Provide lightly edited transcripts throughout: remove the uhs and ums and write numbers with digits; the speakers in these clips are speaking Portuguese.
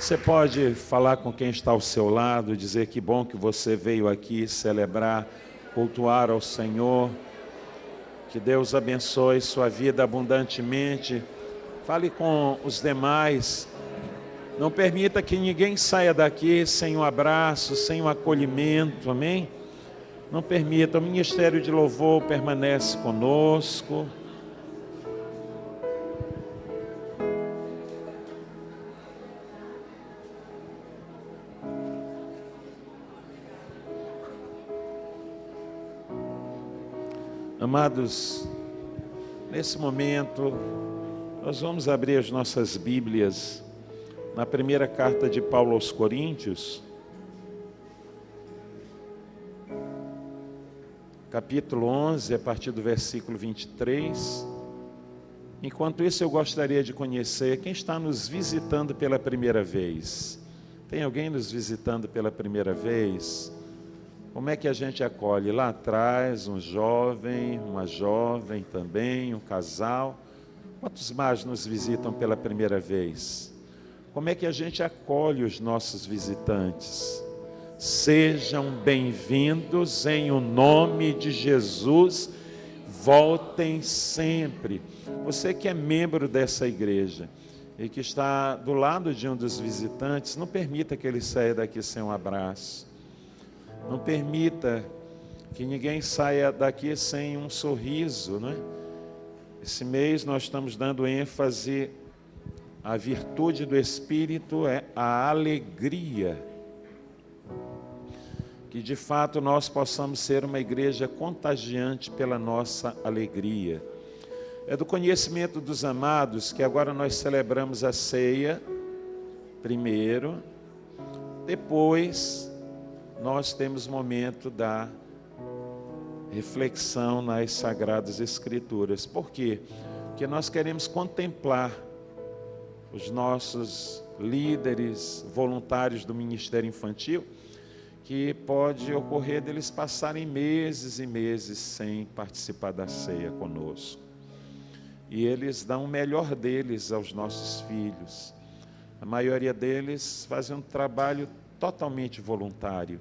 Você pode falar com quem está ao seu lado, dizer que bom que você veio aqui celebrar, cultuar ao Senhor. Que Deus abençoe sua vida abundantemente. Fale com os demais. Não permita que ninguém saia daqui sem um abraço, sem um acolhimento, amém? Não permita, o Ministério de Louvor permanece conosco. Amados, nesse momento, nós vamos abrir as nossas Bíblias na primeira carta de Paulo aos Coríntios, capítulo 11, a partir do versículo 23. Enquanto isso, eu gostaria de conhecer quem está nos visitando pela primeira vez. Tem alguém nos visitando pela primeira vez? Como é que a gente acolhe? Lá atrás, um jovem, uma jovem também, um casal. Quantos mais nos visitam pela primeira vez? Como é que a gente acolhe os nossos visitantes? Sejam bem-vindos em o nome de Jesus. Voltem sempre. Você que é membro dessa igreja e que está do lado de um dos visitantes, não permita que ele saia daqui sem um abraço. Não permita que ninguém saia daqui sem um sorriso, né? Esse mês nós estamos dando ênfase à virtude do Espírito, é a alegria. Que de fato nós possamos ser uma igreja contagiante pela nossa alegria. É do conhecimento dos amados que agora nós celebramos a ceia, primeiro, depois nós temos momento da reflexão nas Sagradas Escrituras. Por quê? Porque nós queremos contemplar os nossos líderes voluntários do Ministério Infantil, que pode ocorrer deles passarem meses e meses sem participar da ceia conosco. E eles dão o melhor deles aos nossos filhos. A maioria deles fazem um trabalho totalmente voluntário.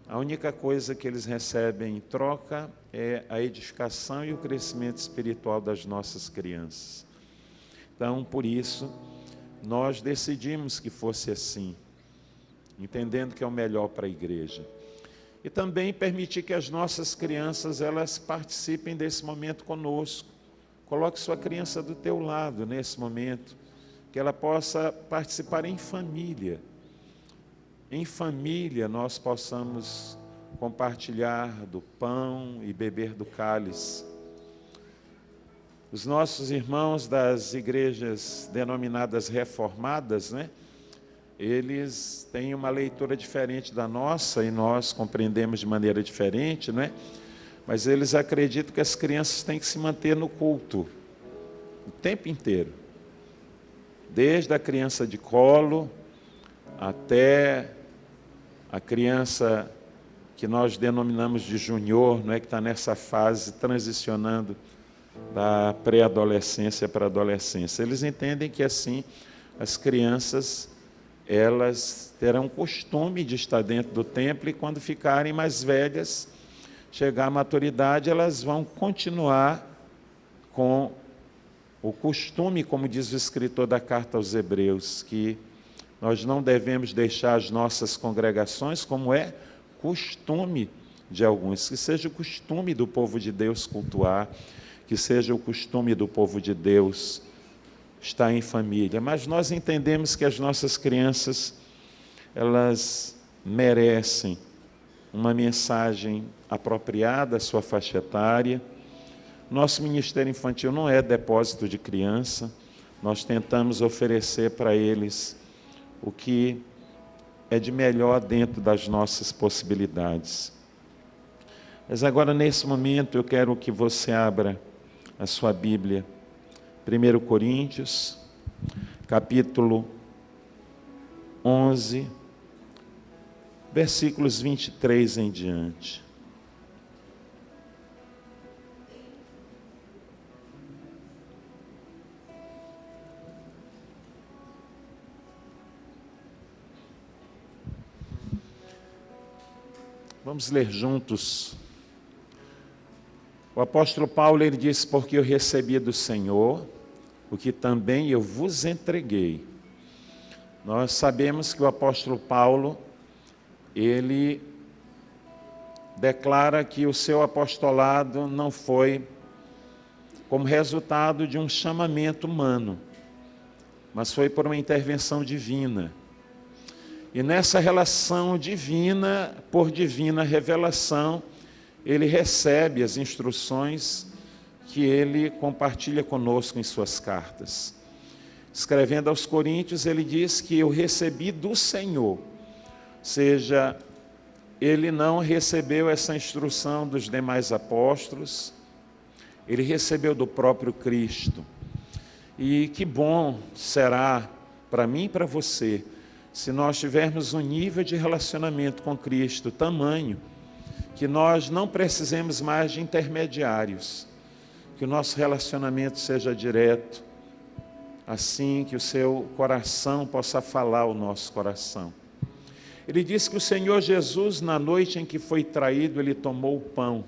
A única coisa que eles recebem em troca é a edificação e o crescimento espiritual das nossas crianças. Então, por isso, nós decidimos que fosse assim, entendendo que é o melhor para a igreja. E também permitir que as nossas crianças, elas participem desse momento conosco. Coloque sua criança do teu lado nesse momento, que ela possa participar em família. Em família nós possamos compartilhar do pão e beber do cálice. Os nossos irmãos das igrejas denominadas reformadas, né? Eles têm uma leitura diferente da nossa e nós compreendemos de maneira diferente, não é? Mas eles acreditam que as crianças têm que se manter no culto o tempo inteiro. Desde a criança de colo até a criança que nós denominamos de junior, não é, que está nessa fase transicionando da pré-adolescência para a adolescência. Eles entendem que assim as crianças elas terão costume de estar dentro do templo e quando ficarem mais velhas, chegar à maturidade, elas vão continuar com o costume, como diz o escritor da carta aos Hebreus, que nós não devemos deixar as nossas congregações como é costume de alguns, que seja o costume do povo de Deus cultuar, que seja o costume do povo de Deus estar em família. Mas nós entendemos que as nossas crianças, elas merecem uma mensagem apropriada à sua faixa etária. Nosso Ministério Infantil não é depósito de criança, nós tentamos oferecer para eles o que é de melhor dentro das nossas possibilidades. Mas agora, nesse momento, eu quero que você abra a sua Bíblia, 1 Coríntios, capítulo 11, versículos 23 em diante. Vamos ler juntos. O apóstolo Paulo, ele disse: porque eu recebi do Senhor o que também eu vos entreguei. Nós sabemos que o apóstolo Paulo, ele declara que o seu apostolado não foi como resultado de um chamamento humano, mas foi por uma intervenção divina. E nessa relação divina, por divina revelação, ele recebe as instruções que ele compartilha conosco em suas cartas. Escrevendo aos Coríntios, ele diz que eu recebi do Senhor, ou seja, ele não recebeu essa instrução dos demais apóstolos, ele recebeu do próprio Cristo. E que bom será para mim e para você, se nós tivermos um nível de relacionamento com Cristo tamanho, que nós não precisemos mais de intermediários, que o nosso relacionamento seja direto, assim que o seu coração possa falar ao nosso coração. Ele diz que o Senhor Jesus, na noite em que foi traído, ele tomou o pão.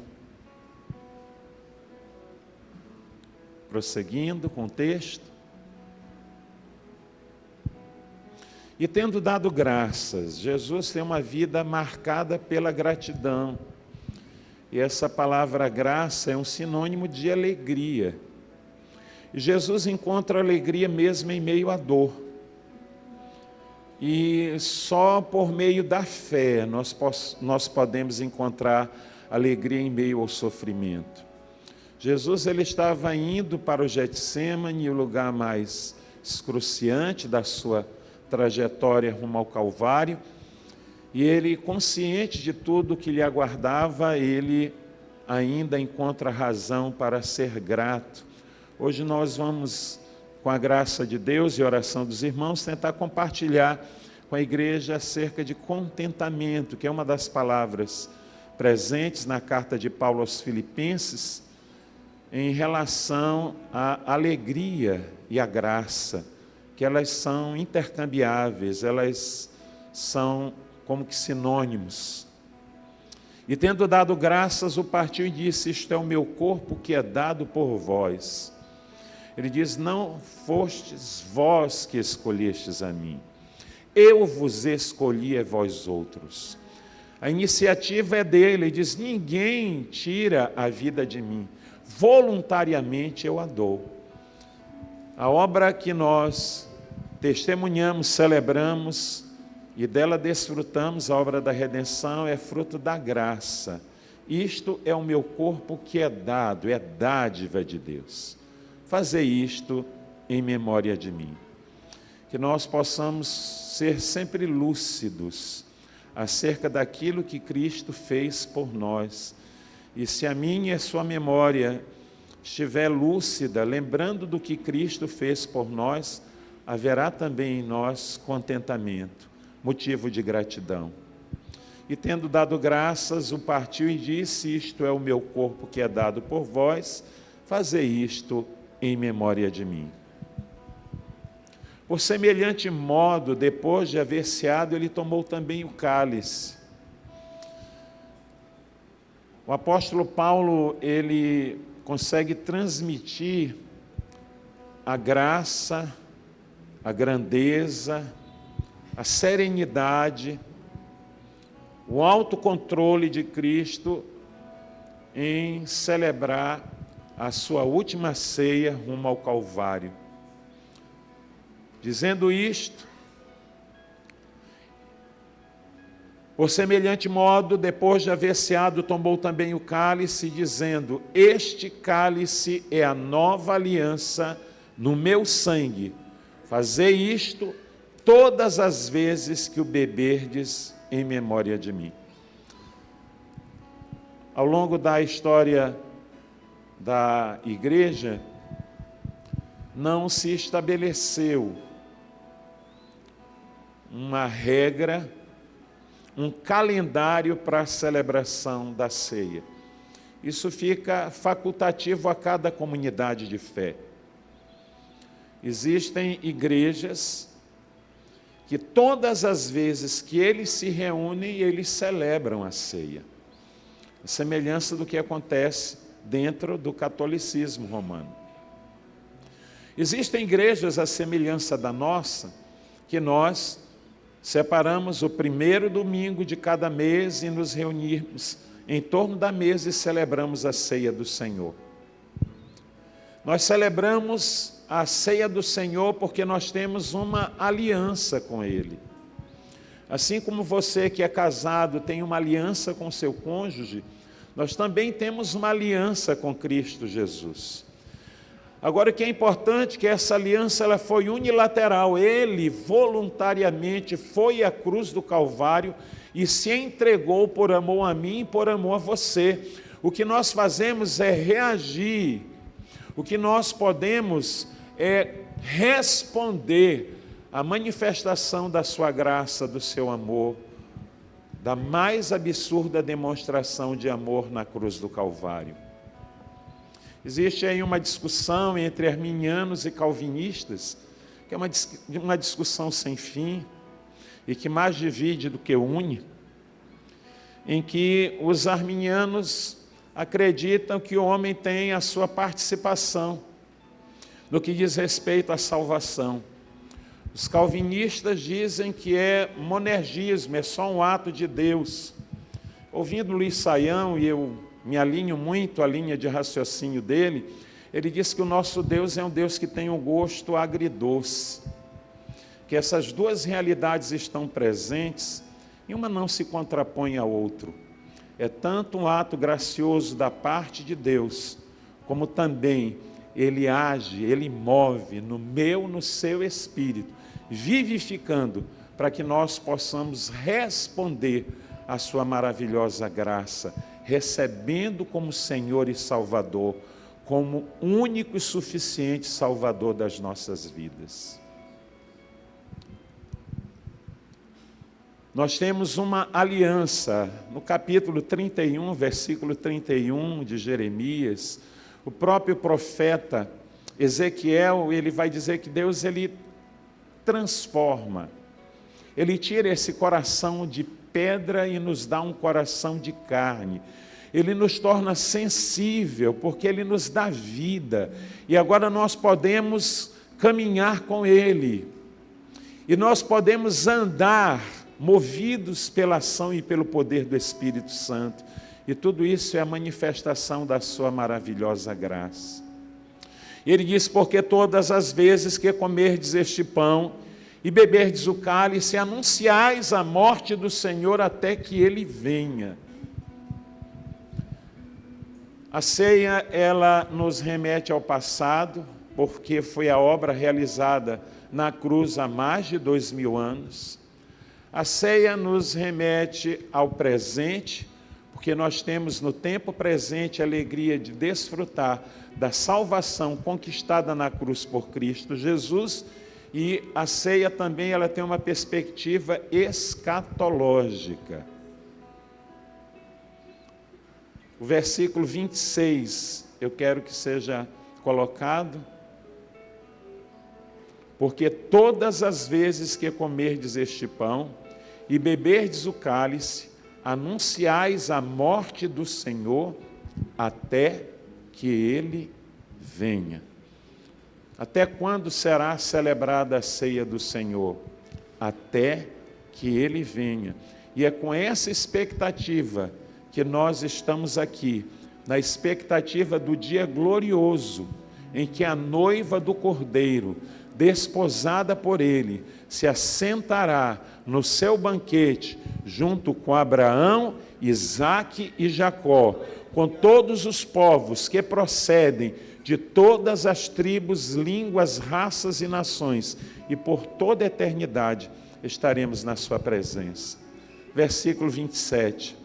Prosseguindo com o texto. E tendo dado graças, Jesus tem uma vida marcada pela gratidão. E essa palavra graça é um sinônimo de alegria. E Jesus encontra alegria mesmo em meio à dor. E só por meio da fé nós podemos encontrar alegria em meio ao sofrimento. Jesus, ele estava indo para o Getsêmani, o lugar mais excruciante da sua trajetória rumo ao Calvário, e ele, consciente de tudo que lhe aguardava, ele ainda encontra razão para ser grato. Hoje nós vamos, com a graça de Deus e oração dos irmãos, tentar compartilhar com a igreja acerca de contentamento, que é uma das palavras presentes na carta de Paulo aos Filipenses, em relação à alegria e à graça, que elas são intercambiáveis, elas são como que sinônimos. E tendo dado graças, o partiu e disse: isto é o meu corpo que é dado por vós. Ele diz: não fostes vós que escolhestes a mim, eu vos escolhi a vós outros. A iniciativa é dele. Ele diz: ninguém tira a vida de mim, voluntariamente eu a dou. A obra que nós testemunhamos, celebramos e dela desfrutamos, a obra da redenção, é fruto da graça. Isto é o meu corpo que é dado, é dádiva de Deus. Fazei isto em memória de mim. Que nós possamos ser sempre lúcidos acerca daquilo que Cristo fez por nós. E se a minha e a sua memória estiver lúcida, lembrando do que Cristo fez por nós, haverá também em nós contentamento, motivo de gratidão. E tendo dado graças, o partiu e disse: isto é o meu corpo que é dado por vós, fazei isto em memória de mim. Por semelhante modo, depois de haver ceado, ele tomou também o cálice. O apóstolo Paulo, ele consegue transmitir a graça, a grandeza, a serenidade, o autocontrole de Cristo em celebrar a sua última ceia rumo ao Calvário. Dizendo isto, por semelhante modo, depois de haver ceado, tomou também o cálice, dizendo: este cálice é a nova aliança no meu sangue. Fazei isto todas as vezes que o beberdes em memória de mim. Ao longo da história da igreja, não se estabeleceu uma regra, um calendário para a celebração da ceia. Isso fica facultativo a cada comunidade de fé. Existem igrejas que todas as vezes que eles se reúnem, eles celebram a ceia. A semelhança do que acontece dentro do catolicismo romano. Existem igrejas à semelhança da nossa, que nós separamos o primeiro domingo de cada mês e nos reunimos em torno da mesa e celebramos a ceia do Senhor. Nós celebramos a ceia do Senhor porque nós temos uma aliança com Ele. Assim como você que é casado tem uma aliança com seu cônjuge, nós também temos uma aliança com Cristo Jesus. Agora, o que é importante é que essa aliança ela foi unilateral. Ele voluntariamente foi à cruz do Calvário e se entregou por amor a mim e por amor a você. O que nós fazemos é reagir. O que nós podemos é responder à manifestação da sua graça, do seu amor, da mais absurda demonstração de amor na cruz do Calvário. Existe aí uma discussão entre arminianos e calvinistas, que é uma discussão sem fim, e que mais divide do que une, em que os arminianos acreditam que o homem tem a sua participação no que diz respeito à salvação. Os calvinistas dizem que é monergismo, é só um ato de Deus. Ouvindo Luiz Saião, e eu me alinho muito à linha de raciocínio dele, ele diz que o nosso Deus é um Deus que tem um gosto agridoce, que essas duas realidades estão presentes e uma não se contrapõe à outra. É tanto um ato gracioso da parte de Deus, como também Ele age, Ele move no meu, no seu espírito, vivificando, para que nós possamos responder à sua maravilhosa graça, recebendo como Senhor e Salvador, como único e suficiente Salvador das nossas vidas. Nós temos uma aliança, no capítulo 31, versículo 31 de Jeremias, o próprio profeta Ezequiel, ele vai dizer que Deus, ele transforma, ele tira esse coração de pedra e nos dá um coração de carne. Ele nos torna sensível, porque Ele nos dá vida. E agora nós podemos caminhar com Ele. E nós podemos andar movidos pela ação e pelo poder do Espírito Santo. E tudo isso é a manifestação da sua maravilhosa graça. Ele diz, porque todas as vezes que comerdes este pão e beberdes o cálice, anunciais a morte do Senhor até que Ele venha. A ceia, ela nos remete ao passado, porque foi a obra realizada na cruz há mais de 2000 anos. A ceia nos remete ao presente, porque nós temos no tempo presente a alegria de desfrutar da salvação conquistada na cruz por Cristo Jesus. E a ceia também ela tem uma perspectiva escatológica. O versículo 26, eu quero que seja colocado. Porque todas as vezes que comerdes este pão e beberdes o cálice, anunciais a morte do Senhor até que Ele venha. Até quando será celebrada a ceia do Senhor? Até que Ele venha. E é com essa expectativa que nós estamos aqui, na expectativa do dia glorioso, em que a noiva do Cordeiro, desposada por Ele, se assentará no seu banquete, junto com Abraão, Isaque e Jacó, com todos os povos que procedem de todas as tribos, línguas, raças e nações, e por toda a eternidade estaremos na sua presença. Versículo 27.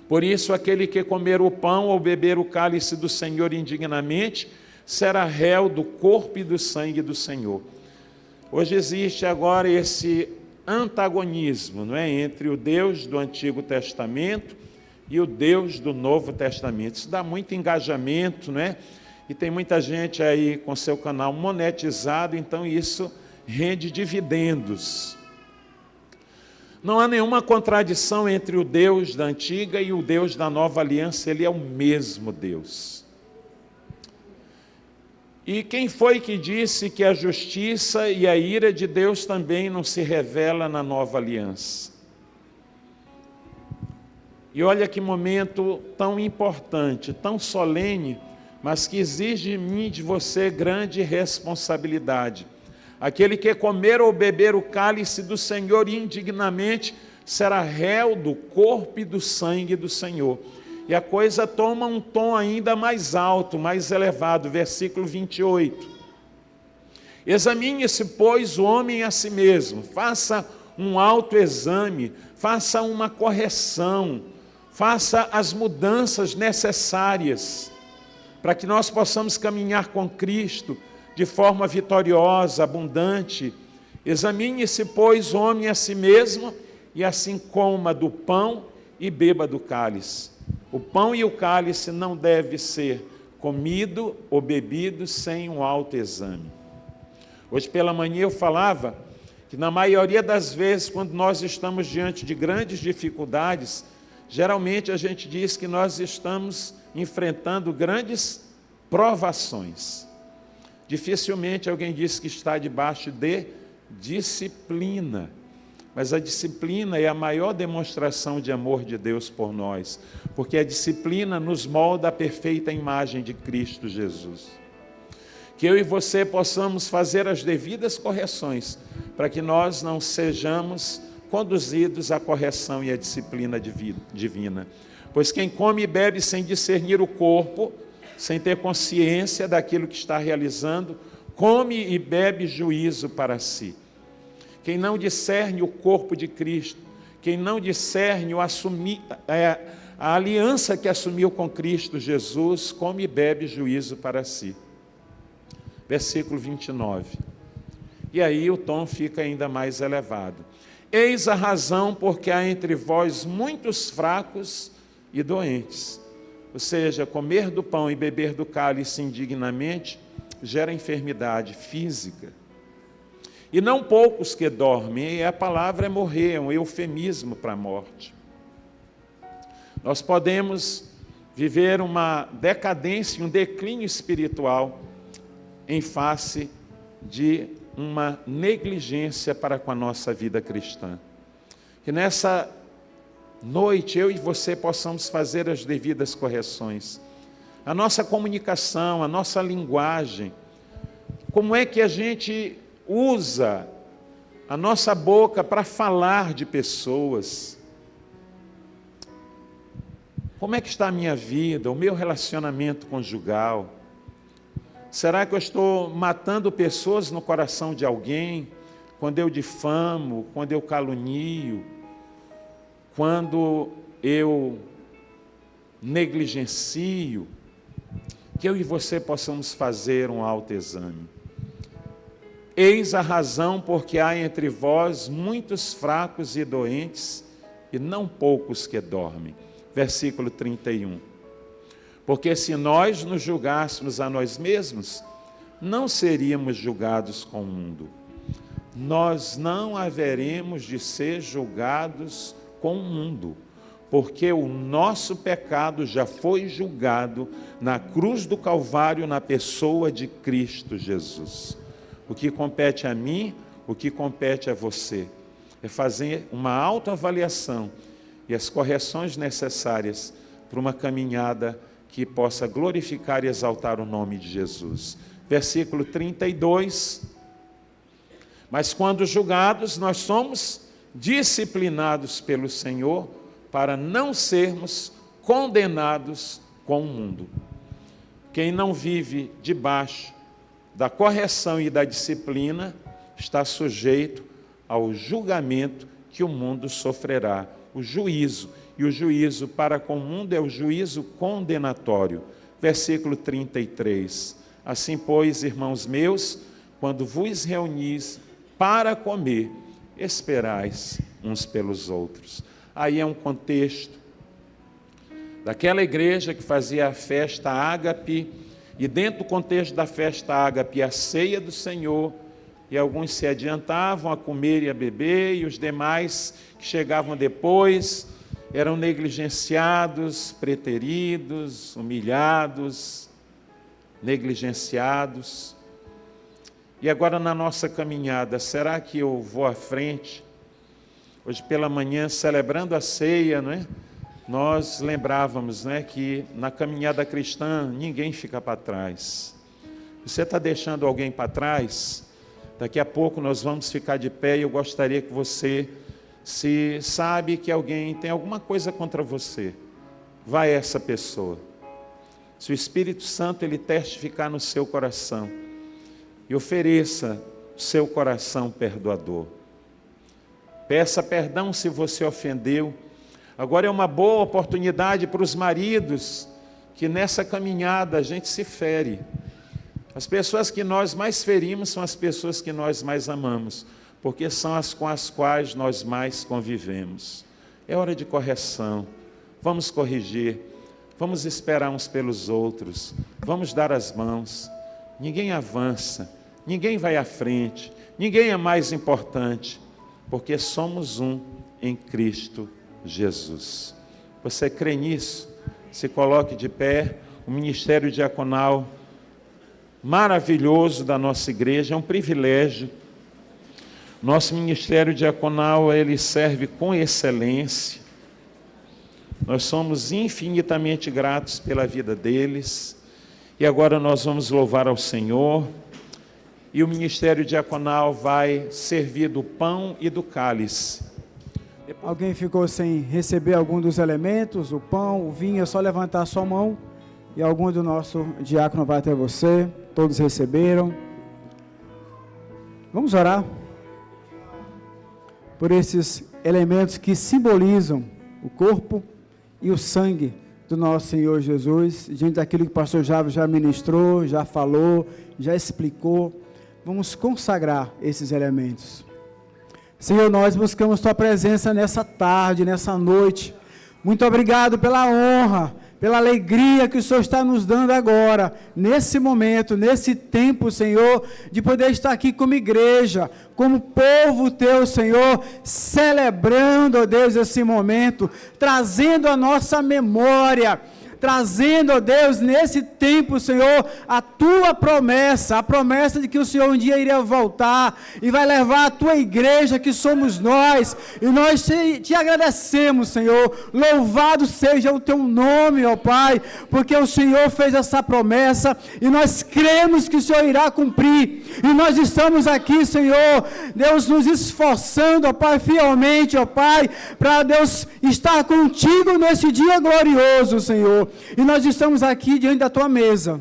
Por isso, aquele que comer o pão ou beber o cálice do Senhor indignamente, será réu do corpo e do sangue do Senhor. Hoje existe agora esse antagonismo, não é, entre o Deus do Antigo Testamento e o Deus do Novo Testamento. Isso dá muito engajamento, não é? E tem muita gente aí com seu canal monetizado, então isso rende dividendos. Não há nenhuma contradição entre o Deus da antiga e o Deus da nova aliança, ele é o mesmo Deus. E quem foi que disse que a justiça e a ira de Deus também não se revela na nova aliança? E olha que momento tão importante, tão solene, mas que exige de mim e de você grande responsabilidade. Aquele que comer ou beber o cálice do Senhor indignamente será réu do corpo e do sangue do Senhor. E a coisa toma um tom ainda mais alto, mais elevado, versículo 28. Examine-se, pois, o homem a si mesmo, faça um autoexame, faça uma correção, faça as mudanças necessárias para que nós possamos caminhar com Cristo de forma vitoriosa, abundante. Examine-se, pois, o homem a si mesmo, e assim coma do pão e beba do cálice. O pão e o cálice não deve ser comido ou bebido sem um autoexame. Hoje pela manhã eu falava que na maioria das vezes, quando nós estamos diante de grandes dificuldades, geralmente a gente diz que nós estamos enfrentando grandes provações. Dificilmente alguém diz que está debaixo de disciplina. Mas a disciplina é a maior demonstração de amor de Deus por nós, porque a disciplina nos molda a perfeita imagem de Cristo Jesus. Que eu e você possamos fazer as devidas correções, para que nós não sejamos conduzidos à correção e à disciplina divina. Pois quem come e bebe sem discernir o corpo, sem ter consciência daquilo que está realizando, come e bebe juízo para si. Quem não discerne o corpo de Cristo, quem não discerne a aliança que assumiu com Cristo Jesus, come e bebe juízo para si. Versículo 29. E aí o tom fica ainda mais elevado. Eis a razão porque há entre vós muitos fracos e doentes. Ou seja, comer do pão e beber do cálice indignamente gera enfermidade física. E não poucos que dormem, e a palavra é morrer, é um eufemismo para a morte. Nós podemos viver uma decadência, um declínio espiritual em face de uma negligência para com a nossa vida cristã. Que nessa noite eu e você possamos fazer as devidas correções. A nossa comunicação, a nossa linguagem, como é que a gente usa a nossa boca para falar de pessoas? Como é que está a minha vida, o meu relacionamento conjugal? Será que eu estou matando pessoas no coração de alguém, quando eu difamo, quando eu calunio, quando eu negligencio? Que eu e você possamos fazer um autoexame. Eis a razão porque há entre vós muitos fracos e doentes, e não poucos que dormem. Versículo 31. Porque se nós nos julgássemos a nós mesmos, não seríamos julgados com o mundo. Nós não haveremos de ser julgados com o mundo, porque o nosso pecado já foi julgado na cruz do Calvário, na pessoa de Cristo Jesus. O que compete a mim, o que compete a você, é fazer uma autoavaliação e as correções necessárias para uma caminhada que possa glorificar e exaltar o nome de Jesus. Versículo 32. Mas quando julgados, nós somos disciplinados pelo Senhor para não sermos condenados com o mundo. Quem não vive debaixo da correção e da disciplina está sujeito ao julgamento que o mundo sofrerá, o juízo. E o juízo para com o mundo é o juízo condenatório. Versículo 33. Assim, pois, irmãos meus, quando vos reunis para comer, esperais uns pelos outros. Aí é um contexto daquela igreja que fazia a festa ágape, e dentro do contexto da festa ágape, a ceia do Senhor, e alguns se adiantavam a comer e a beber, e os demais que chegavam depois eram negligenciados, preteridos, humilhados, negligenciados. E agora na nossa caminhada, será que eu vou à frente? Hoje pela manhã, celebrando a ceia, não é? Nós lembrávamos, né, que na caminhada cristã ninguém fica para trás. Você está deixando alguém para trás? Daqui a pouco nós vamos ficar de pé e eu gostaria que você, se sabe que alguém tem alguma coisa contra você, vá a essa pessoa. Se o Espírito Santo ele testificar no seu coração, e ofereça o seu coração perdoador. Peça perdão se você ofendeu. Agora é uma boa oportunidade para os maridos, que nessa caminhada a gente se fere. As pessoas que nós mais ferimos são as pessoas que nós mais amamos, porque são as com as quais nós mais convivemos. É hora de correção. Vamos corrigir. Vamos esperar uns pelos outros. Vamos dar as mãos. Ninguém avança, ninguém vai à frente, ninguém é mais importante, porque somos um em Cristo Jesus. Você crê nisso? Se coloque de pé. O ministério diaconal maravilhoso da nossa igreja, é um privilégio. Nosso ministério diaconal, ele serve com excelência. Nós somos infinitamente gratos pela vida deles. E agora nós vamos louvar ao Senhor. E o ministério diaconal vai servir do pão e do cálice. Alguém ficou sem receber algum dos elementos, o pão, o vinho, é só levantar a sua mão e algum do nosso diácono vai até você. Todos receberam. Vamos orar por esses elementos que simbolizam o corpo e o sangue do nosso Senhor Jesus, diante daquilo que o pastor Javo já ministrou, já falou, já explicou. Vamos consagrar esses elementos. Senhor, nós buscamos Tua presença nessa tarde, nessa noite. Muito obrigado pela honra, pela alegria que o Senhor está nos dando agora, nesse momento, nesse tempo, Senhor, de poder estar aqui como igreja, como povo Teu, Senhor, celebrando, ó Deus, esse momento, trazendo a nossa memória, trazendo, ó Deus, nesse tempo, Senhor, a Tua promessa, a promessa de que o Senhor um dia iria voltar e vai levar a Tua igreja, que somos nós, e nós te agradecemos, Senhor. Louvado seja o Teu nome, ó Pai, porque o Senhor fez essa promessa e nós cremos que o Senhor irá cumprir, e nós estamos aqui, Senhor, Deus, nos esforçando, ó Pai, fielmente, ó Pai, para Deus estar contigo nesse dia glorioso, Senhor. E nós estamos aqui diante da Tua mesa,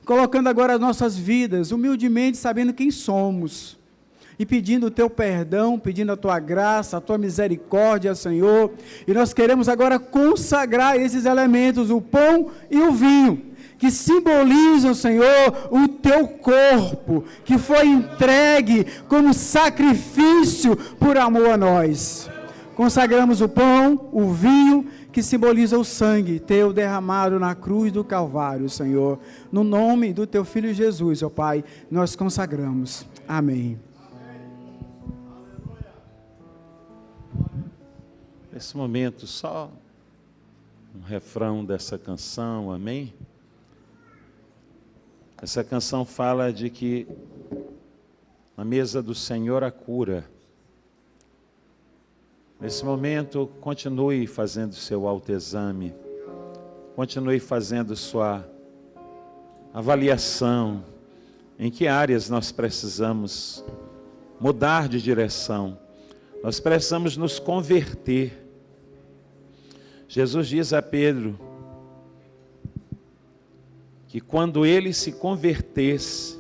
colocando agora as nossas vidas, humildemente sabendo quem somos, e pedindo o Teu perdão, pedindo a Tua graça, a Tua misericórdia, Senhor. E nós queremos agora consagrar esses elementos, o pão e o vinho, que simbolizam, Senhor, o Teu corpo, que foi entregue como sacrifício por amor a nós. Consagramos o pão, o vinho, que simboliza o sangue Teu derramado na cruz do Calvário, Senhor. No nome do Teu Filho Jesus, ó Pai, nós consagramos. Amém. Nesse momento, só um refrão dessa canção, amém? Essa canção fala de que na mesa do Senhor há cura. Nesse momento, continue fazendo seu autoexame, continue fazendo sua avaliação, em que áreas nós precisamos mudar de direção, nós precisamos nos converter. Jesus diz a Pedro que quando ele se convertesse,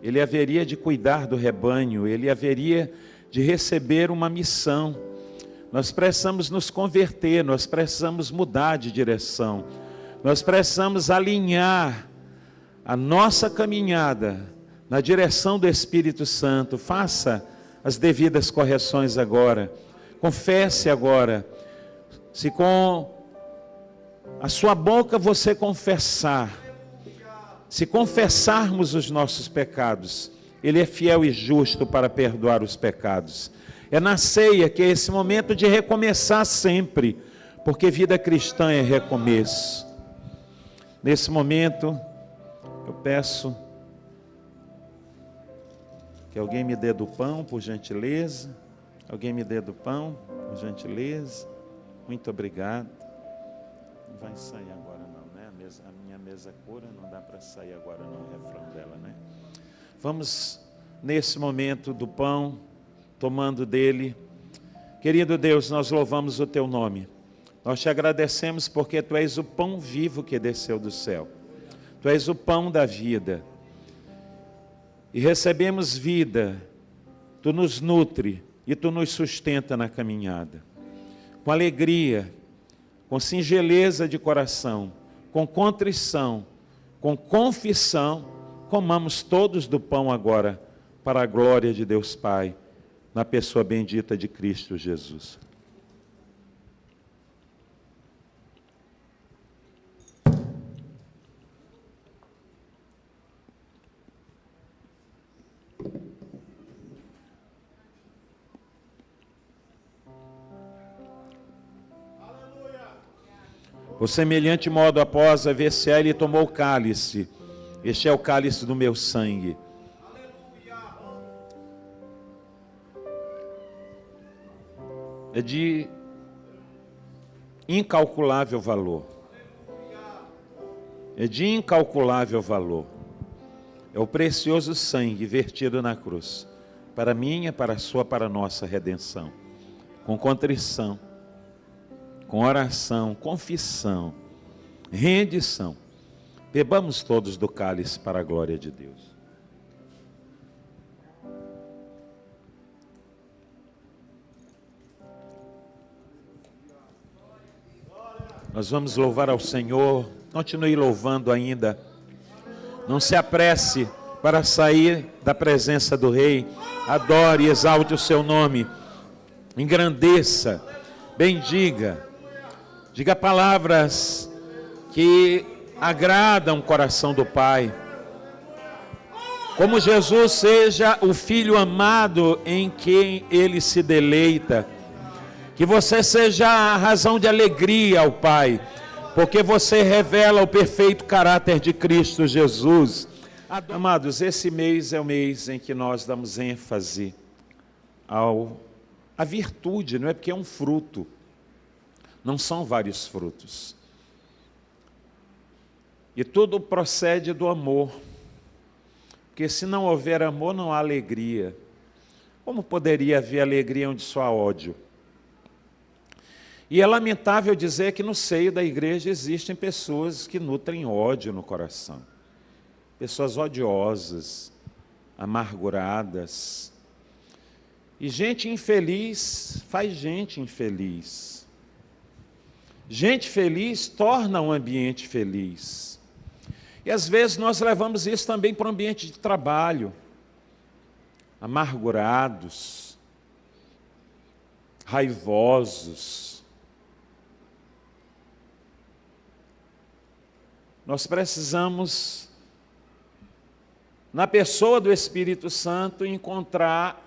ele haveria de cuidar do rebanho, ele haveria de receber uma missão. Nós precisamos nos converter, nós precisamos mudar de direção, nós precisamos alinhar a nossa caminhada na direção do Espírito Santo. Faça as devidas correções agora, confesse agora. Se com a sua boca você confessar, se confessarmos os nossos pecados, Ele é fiel e justo para perdoar os pecados. É na ceia que é esse momento de recomeçar sempre, porque vida cristã é recomeço. Nesse momento, eu peço que alguém me dê do pão, por gentileza. Alguém me dê do pão, por gentileza. Muito obrigado. Não vai sair agora não, né? A minha mesa cura, não dá para sair agora não, o refrão dela, né? Vamos, nesse momento do pão, tomando dele. Querido Deus, nós louvamos o teu nome. Nós te agradecemos porque tu és o pão vivo que desceu do céu. Tu és o pão da vida. E recebemos vida. Tu nos nutre e tu nos sustenta na caminhada. Com alegria, com singeleza de coração, com contrição, com confissão, comamos todos do pão agora, para a glória de Deus Pai, na pessoa bendita de Cristo Jesus. Por semelhante modo, após haver ceado, ele tomou o cálice. Este é o cálice do meu sangue. É de incalculável valor. É de incalculável valor. É o precioso sangue vertido na cruz, para minha, para a sua, para a nossa redenção. Com contrição, com oração, confissão, rendição. Bebamos todos do cálice para a glória de Deus. Nós vamos louvar ao Senhor. Continue louvando ainda. Não se apresse para sair da presença do Rei. Adore e exalte o seu nome. Engrandeça, bendiga. Diga palavras que agradam o coração do Pai. Como Jesus seja o Filho amado em quem Ele se deleita. Que você seja a razão de alegria ao Pai, porque você revela o perfeito caráter de Cristo Jesus. Amados, esse mês é o mês em que nós damos ênfase à virtude, não é porque é um fruto, não são vários frutos. E tudo procede do amor, porque se não houver amor, não há alegria. Como poderia haver alegria onde só há ódio? E é lamentável dizer que no seio da igreja existem pessoas que nutrem ódio no coração. Pessoas odiosas, amarguradas. E gente infeliz faz gente infeliz. Gente feliz torna um ambiente feliz. E às vezes nós levamos isso também para o ambiente de trabalho. Amargurados, raivosos. Nós precisamos, na pessoa do Espírito Santo, encontrar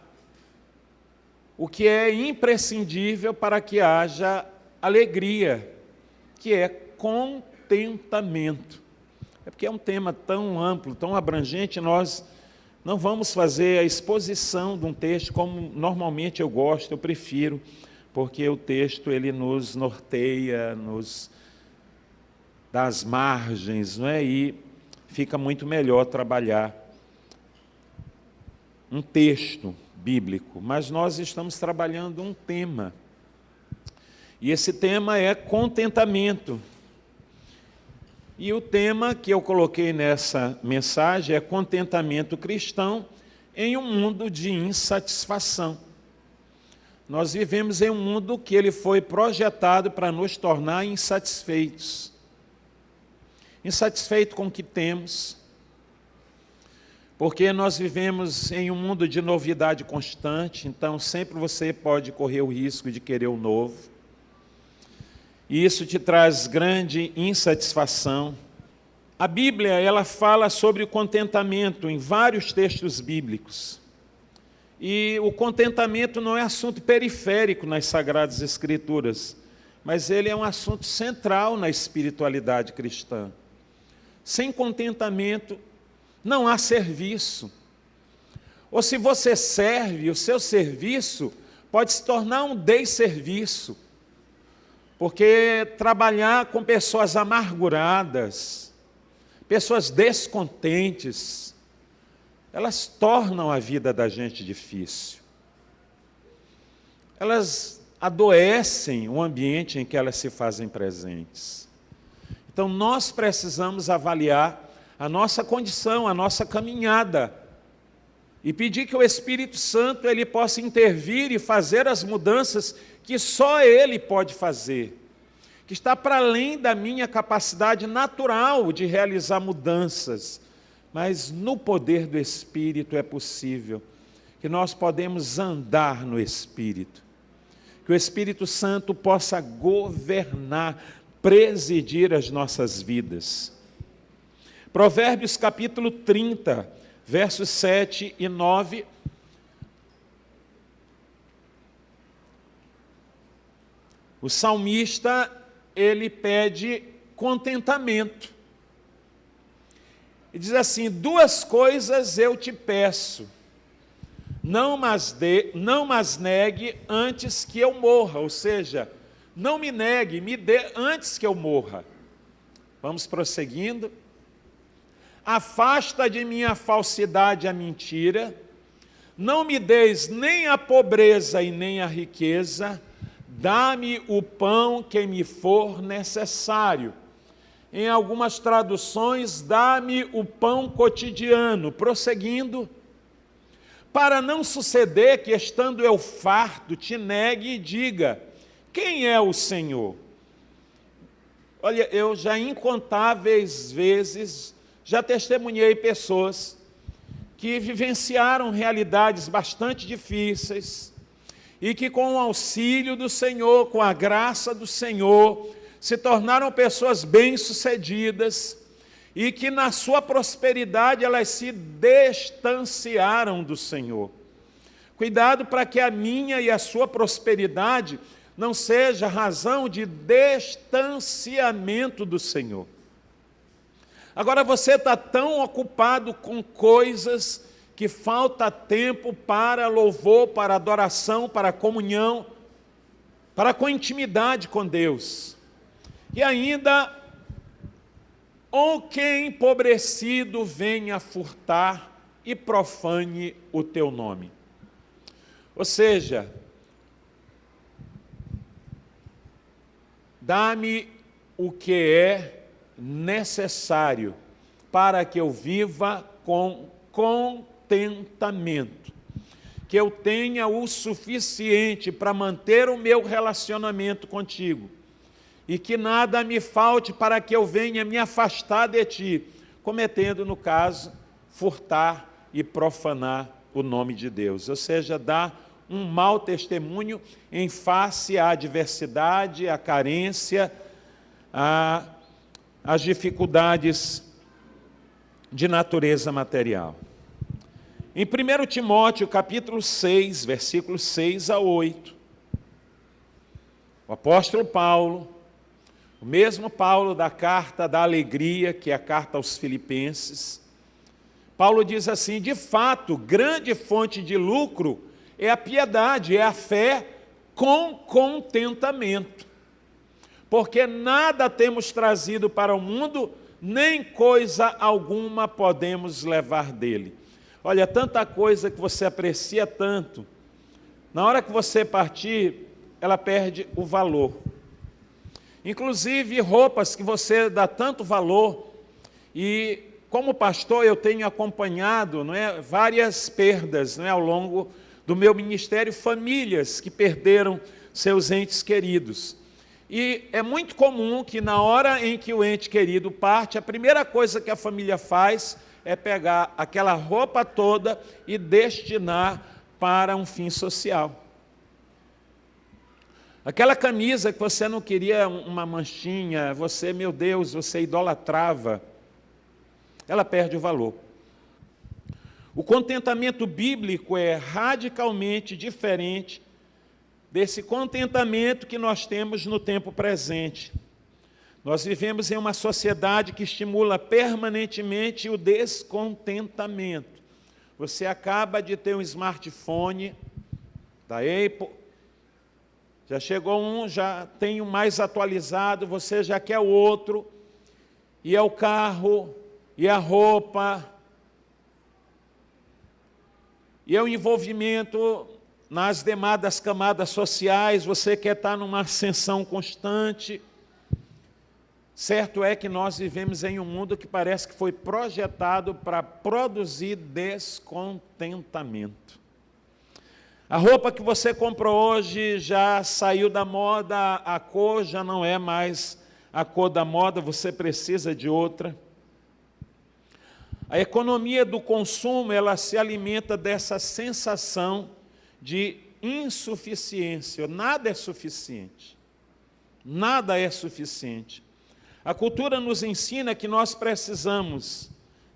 o que é imprescindível para que haja alegria, que é contentamento. É porque é um tema tão amplo, tão abrangente, nós não vamos fazer a exposição de um texto como normalmente eu gosto, eu prefiro, porque o texto ele nos norteia, nos dá as margens, não é? E fica muito melhor trabalhar um texto bíblico, mas nós estamos trabalhando um tema, e esse tema é contentamento. E o tema que eu coloquei nessa mensagem é contentamento cristão em um mundo de insatisfação. Nós vivemos em um mundo que ele foi projetado para nos tornar insatisfeitos. Insatisfeito com o que temos, porque nós vivemos em um mundo de novidade constante, então sempre você pode correr o risco de querer o novo. E isso te traz grande insatisfação. A Bíblia, ela fala sobre o contentamento em vários textos bíblicos. E o contentamento não é assunto periférico nas Sagradas Escrituras, mas ele é um assunto central na espiritualidade cristã. Sem contentamento, não há serviço. Ou se você serve, o seu serviço pode se tornar um desserviço. Porque trabalhar com pessoas amarguradas, pessoas descontentes, elas tornam a vida da gente difícil. Elas adoecem o ambiente em que elas se fazem presentes. Então nós precisamos avaliar a nossa condição, a nossa caminhada, e pedir que o Espírito Santo ele possa intervir e fazer as mudanças que só Ele pode fazer, que está para além da minha capacidade natural de realizar mudanças, mas no poder do Espírito é possível, que nós podemos andar no Espírito, que o Espírito Santo possa governar, presidir as nossas vidas. Provérbios capítulo 30, versos 7 e 9, o salmista, ele pede contentamento. E diz assim: duas coisas eu te peço, não mas negue antes que eu morra, ou seja, não me negue, me dê antes que eu morra. Vamos prosseguindo. Afasta de mim a falsidade e a mentira, não me deis nem a pobreza e nem a riqueza, dá-me o pão que me for necessário. Em algumas traduções, dá-me o pão cotidiano. Prosseguindo, para não suceder que, estando eu farto, te negue e diga: quem é o Senhor? Olha, eu já incontáveis vezes já testemunhei pessoas que vivenciaram realidades bastante difíceis e que, com o auxílio do Senhor, com a graça do Senhor, se tornaram pessoas bem-sucedidas e que, na sua prosperidade, elas se distanciaram do Senhor. Cuidado para que a minha e a sua prosperidade não seja razão de distanciamento do Senhor. Agora você está tão ocupado com coisas que falta tempo para louvor, para adoração, para comunhão, para com intimidade com Deus. E ainda, ou que empobrecido venha furtar e profane o teu nome. Ou seja, dá-me o que é necessário para que eu viva com contentamento, que eu tenha o suficiente para manter o meu relacionamento contigo, e que nada me falte para que eu venha me afastar de ti, cometendo, no caso, furtar e profanar o nome de Deus, ou seja, dar um mau testemunho em face à adversidade, à carência, às dificuldades de natureza material. Em 1 Timóteo, capítulo 6, versículos 6 a 8, o apóstolo Paulo, o mesmo Paulo da carta da alegria, que é a carta aos Filipenses, Paulo diz assim: de fato, grande fonte de lucro é a piedade, é a fé com contentamento. Porque nada temos trazido para o mundo, nem coisa alguma podemos levar dele. Olha, tanta coisa que você aprecia tanto, na hora que você partir, ela perde o valor. Inclusive roupas que você dá tanto valor, e como pastor eu tenho acompanhado, não é, várias perdas, não é, ao longo do meu ministério, famílias que perderam seus entes queridos. E é muito comum que na hora em que o ente querido parte, a primeira coisa que a família faz é pegar aquela roupa toda e destinar para um fim social. Aquela camisa que você não queria uma manchinha, você, meu Deus, você idolatrava, ela perde o valor. O contentamento bíblico é radicalmente diferente desse contentamento que nós temos no tempo presente. Nós vivemos em uma sociedade que estimula permanentemente o descontentamento. Você acaba de ter um smartphone da Apple, já chegou um, já tem um mais atualizado, você já quer o outro, e é o carro, e a roupa, e é o envolvimento nas demais camadas sociais, você quer estar numa ascensão constante. Certo é que nós vivemos em um mundo que parece que foi projetado para produzir descontentamento. A roupa que você comprou hoje já saiu da moda, a cor já não é mais a cor da moda, você precisa de outra. A economia do consumo, ela se alimenta dessa sensação de insuficiência. Nada é suficiente. Nada é suficiente. A cultura nos ensina que nós precisamos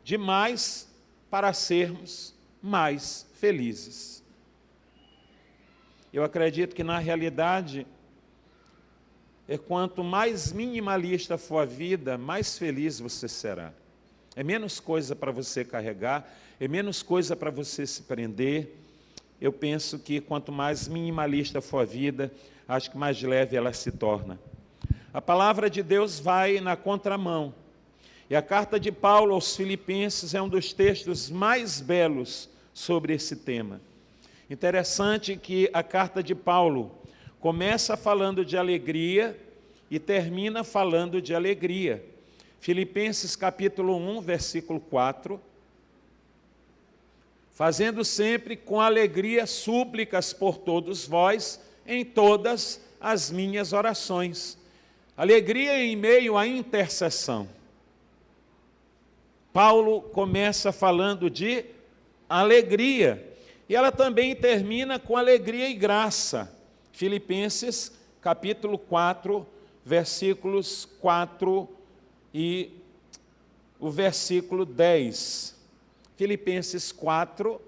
de mais para sermos mais felizes. Eu acredito que, na realidade, quanto mais minimalista for a vida, mais feliz você será. É menos coisa para você carregar, é menos coisa para você se prender. Eu penso que quanto mais minimalista for a vida, acho que mais leve ela se torna. A palavra de Deus vai na contramão. E a carta de Paulo aos Filipenses é um dos textos mais belos sobre esse tema. Interessante que a carta de Paulo começa falando de alegria e termina falando de alegria. Filipenses capítulo 1, versículo 4. Fazendo sempre com alegria súplicas por todos vós, em todas as minhas orações. Alegria em meio à intercessão. Paulo começa falando de alegria, e ela também termina com alegria e graça. Filipenses, capítulo 4, versículos 4 e o versículo 10. Filipenses 4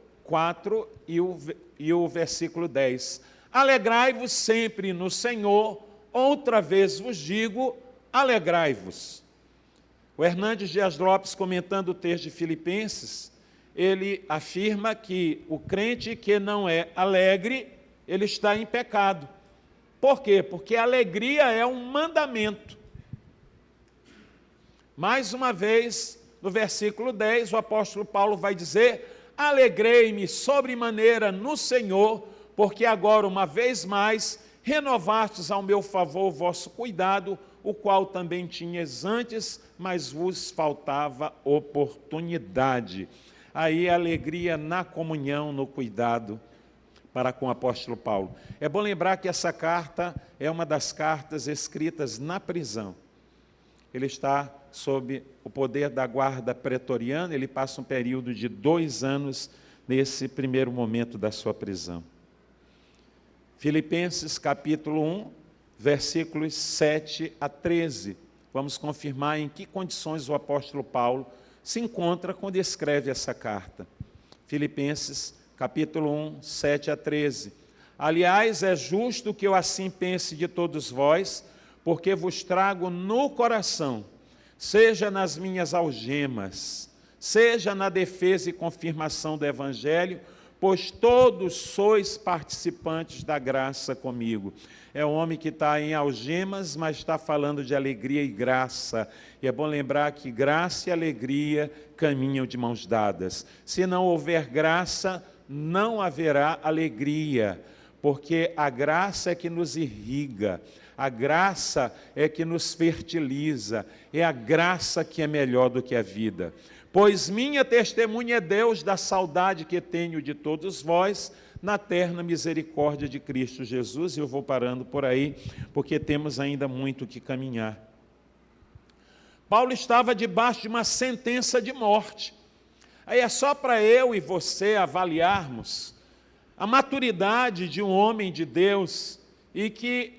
e o versículo 10. Alegrai-vos sempre no Senhor. Outra vez vos digo, alegrai-vos. O Hernandes Dias Lopes, comentando o texto de Filipenses, ele afirma que o crente que não é alegre, ele está em pecado. Por quê? Porque a alegria é um mandamento. Mais uma vez, no versículo 10, o apóstolo Paulo vai dizer: alegrei-me sobremaneira no Senhor, porque agora, uma vez mais, renovastes ao meu favor o vosso cuidado, o qual também tinhas antes, mas vos faltava oportunidade. Aí a alegria na comunhão, no cuidado para com o apóstolo Paulo. É bom lembrar que essa carta é uma das cartas escritas na prisão. Ele está sob o poder da guarda pretoriana, ele passa um período de 2 anos nesse primeiro momento da sua prisão. Filipenses capítulo 1, versículos 7 a 13. Vamos confirmar em que condições o apóstolo Paulo se encontra quando escreve essa carta. Filipenses capítulo 1, 7 a 13. Aliás, é justo que eu assim pense de todos vós, porque vos trago no coração, seja nas minhas algemas, seja na defesa e confirmação do Evangelho, pois todos sois participantes da graça comigo. É um homem que está em algemas, mas está falando de alegria e graça. E é bom lembrar que graça e alegria caminham de mãos dadas. Se não houver graça, não haverá alegria, porque a graça é que nos irriga, a graça é que nos fertiliza, é a graça que é melhor do que a vida. Pois minha testemunha é Deus da saudade que tenho de todos vós, na terna misericórdia de Cristo Jesus. E eu vou parando por aí, porque temos ainda muito que caminhar. Paulo estava debaixo de uma sentença de morte. Aí é só para eu e você avaliarmos a maturidade de um homem de Deus e que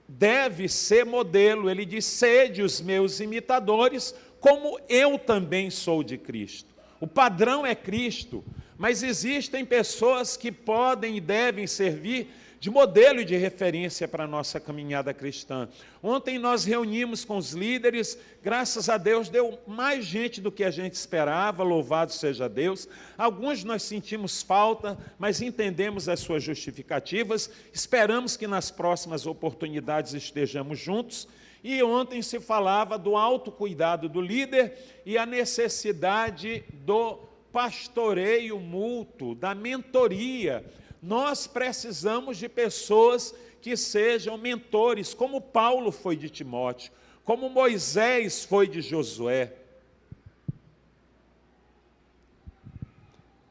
deve ser modelo. Ele diz: sede os meus imitadores, como eu também sou de Cristo. O padrão é Cristo, mas existem pessoas que podem e devem servir de modelo e de referência para a nossa caminhada cristã. Ontem nós reunimos com os líderes, graças a Deus deu mais gente do que a gente esperava, louvado seja Deus. Alguns nós sentimos falta, mas entendemos as suas justificativas, esperamos que nas próximas oportunidades estejamos juntos. E ontem se falava do autocuidado do líder e a necessidade do pastoreio mútuo, da mentoria. Nós precisamos de pessoas que sejam mentores, como Paulo foi de Timóteo, como Moisés foi de Josué.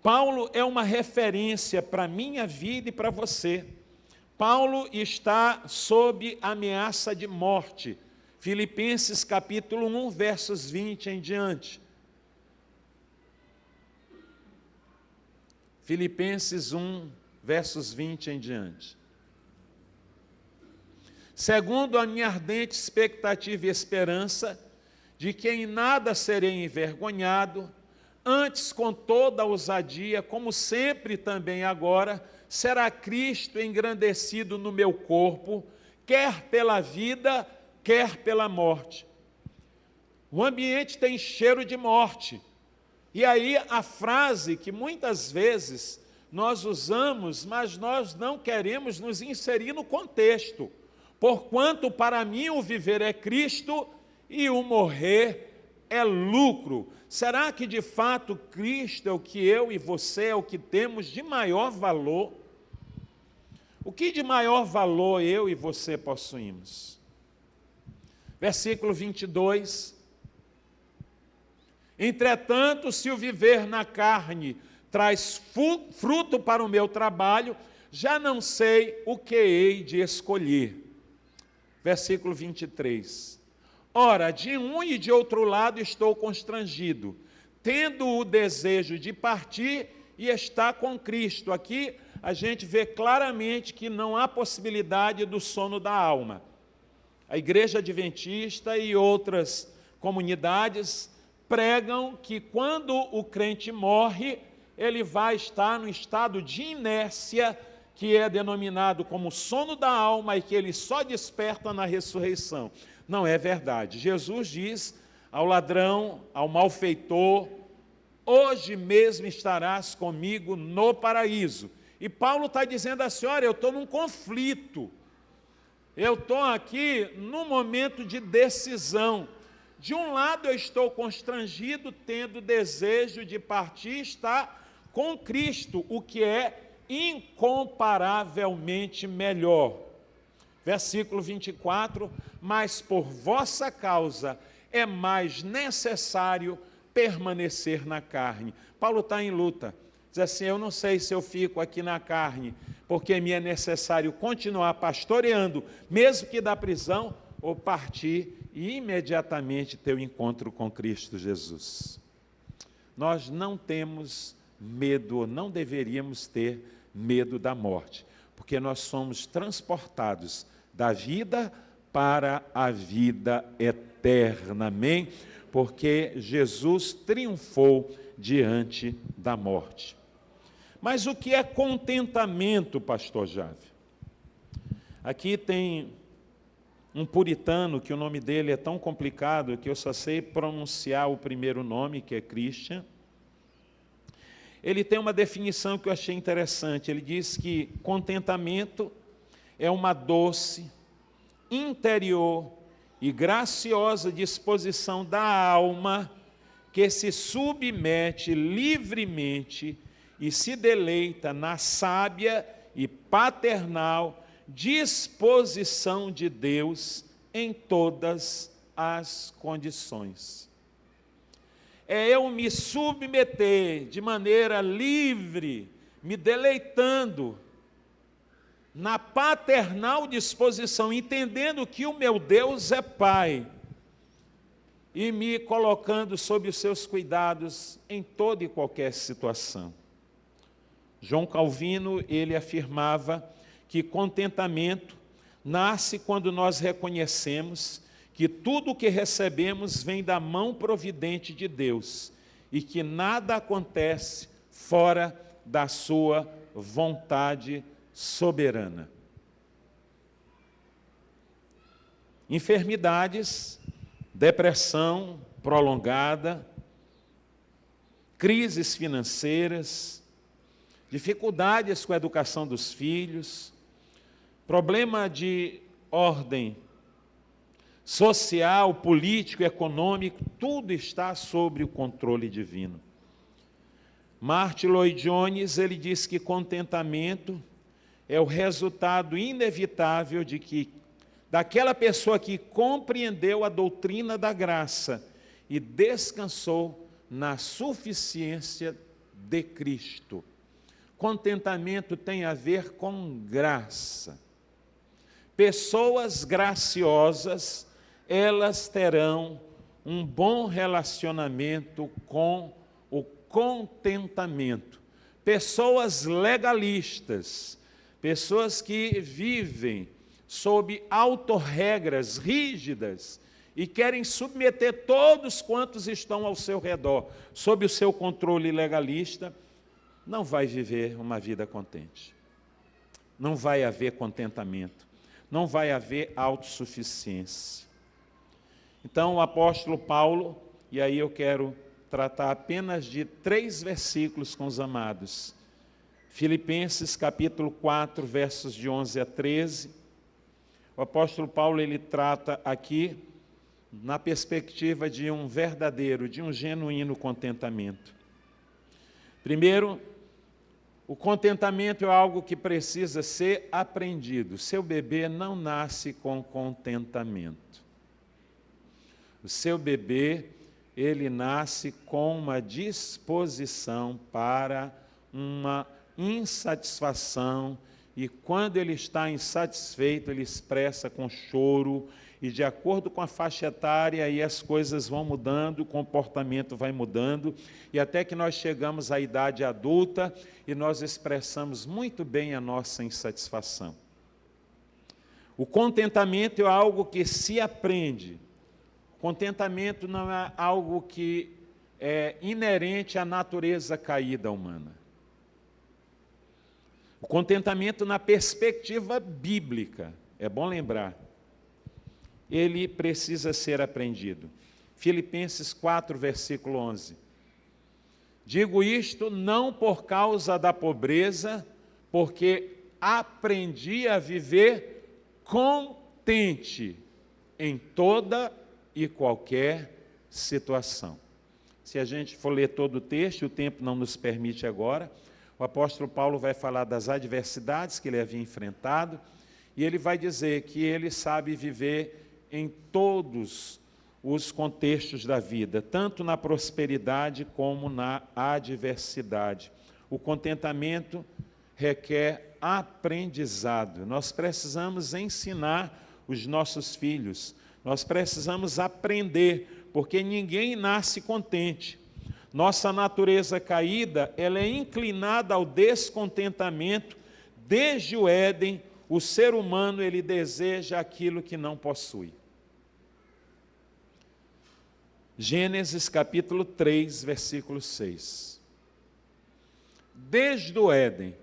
Paulo é uma referência para a minha vida e para você. Paulo está sob ameaça de morte. Filipenses capítulo 1, versos 20 em diante. Filipenses 1, versos 20 em diante. Segundo a minha ardente expectativa e esperança, de que em nada serei envergonhado, antes com toda a ousadia, como sempre também agora, será Cristo engrandecido no meu corpo, quer pela vida, quer pela morte. O ambiente tem cheiro de morte. E aí a frase que muitas vezes nós usamos, mas nós não queremos nos inserir no contexto. Porquanto para mim o viver é Cristo e o morrer é lucro. Será que de fato Cristo é o que eu e você é o que temos de maior valor? O que de maior valor eu e você possuímos? Versículo 22. Entretanto, se o viver na carne traz fruto para o meu trabalho, já não sei o que hei de escolher. Versículo 23. Ora, de um e de outro lado estou constrangido, tendo o desejo de partir e estar com Cristo. Aqui a gente vê claramente que não há possibilidade do sono da alma. A Igreja Adventista e outras comunidades pregam que quando o crente morre, ele vai estar no estado de inércia, que é denominado como sono da alma e que ele só desperta na ressurreição. Não é verdade. Jesus diz ao ladrão, ao malfeitor, hoje mesmo estarás comigo no paraíso. E Paulo está dizendo assim, olha, eu estou num conflito. Eu estou aqui num momento de decisão. De um lado eu estou constrangido, tendo desejo de partir, estar com Cristo, o que é incomparavelmente melhor. Versículo 24, mas por vossa causa é mais necessário permanecer na carne. Paulo está em luta, diz assim, eu não sei se eu fico aqui na carne, porque me é necessário continuar pastoreando, mesmo que da prisão, ou partir e imediatamente ter o encontro com Cristo Jesus. Nós não temos medo, não deveríamos ter medo da morte, porque nós somos transportados da vida para a vida eterna, amém? Porque Jesus triunfou diante da morte. Mas o que é contentamento, pastor Jave? Aqui tem um puritano, que o nome dele é tão complicado, que eu só sei pronunciar o primeiro nome, que é Christian. Ele tem uma definição que eu achei interessante. Ele diz que contentamento é uma doce, interior e graciosa disposição da alma que se submete livremente e se deleita na sábia e paternal disposição de Deus em todas as condições. É eu me submeter de maneira livre, me deleitando na paternal disposição, entendendo que o meu Deus é Pai, e me colocando sob os seus cuidados em toda e qualquer situação. João Calvino, ele afirmava que contentamento nasce quando nós reconhecemos que tudo o que recebemos vem da mão providente de Deus e que nada acontece fora da sua vontade soberana. Enfermidades, depressão prolongada, crises financeiras, dificuldades com a educação dos filhos, problema de ordem social, político, econômico, tudo está sob o controle divino. Martin Lloyd Jones, ele diz que contentamento é o resultado inevitável daquela pessoa que compreendeu a doutrina da graça e descansou na suficiência de Cristo. Contentamento tem a ver com graça. Pessoas graciosas, elas terão um bom relacionamento com o contentamento. Pessoas legalistas, pessoas que vivem sob autorregras rígidas e querem submeter todos quantos estão ao seu redor sob o seu controle legalista, não vai viver uma vida contente. Não vai haver contentamento. Não vai haver autossuficiência. Então, o apóstolo Paulo, e aí eu quero tratar apenas de 3 versículos com os amados. Filipenses capítulo 4, versos de 11 a 13. O apóstolo Paulo, ele trata aqui na perspectiva de um verdadeiro, de um genuíno contentamento. Primeiro, o contentamento é algo que precisa ser aprendido. Seu bebê não nasce com contentamento. O seu bebê, ele nasce com uma disposição para uma insatisfação, e quando ele está insatisfeito, ele expressa com choro, e de acordo com a faixa etária, aí as coisas vão mudando, o comportamento vai mudando, e até que nós chegamos à idade adulta, e nós expressamos muito bem a nossa insatisfação. O contentamento é algo que se aprende. O contentamento não é algo que é inerente à natureza caída humana. O contentamento na perspectiva bíblica, é bom lembrar, ele precisa ser aprendido. Filipenses 4, versículo 11. Digo isto não por causa da pobreza, porque aprendi a viver contente em toda e qualquer situação. Se a gente for ler todo o texto, o tempo não nos permite agora, o apóstolo Paulo vai falar das adversidades que ele havia enfrentado, e ele vai dizer que ele sabe viver em todos os contextos da vida, tanto na prosperidade como na adversidade. O contentamento requer aprendizado. Nós precisamos ensinar os nossos filhos, nós precisamos aprender, porque ninguém nasce contente. Nossa natureza caída, ela é inclinada ao descontentamento. Desde o Éden, o ser humano, ele deseja aquilo que não possui. Gênesis capítulo 3, versículo 6. Desde o Éden,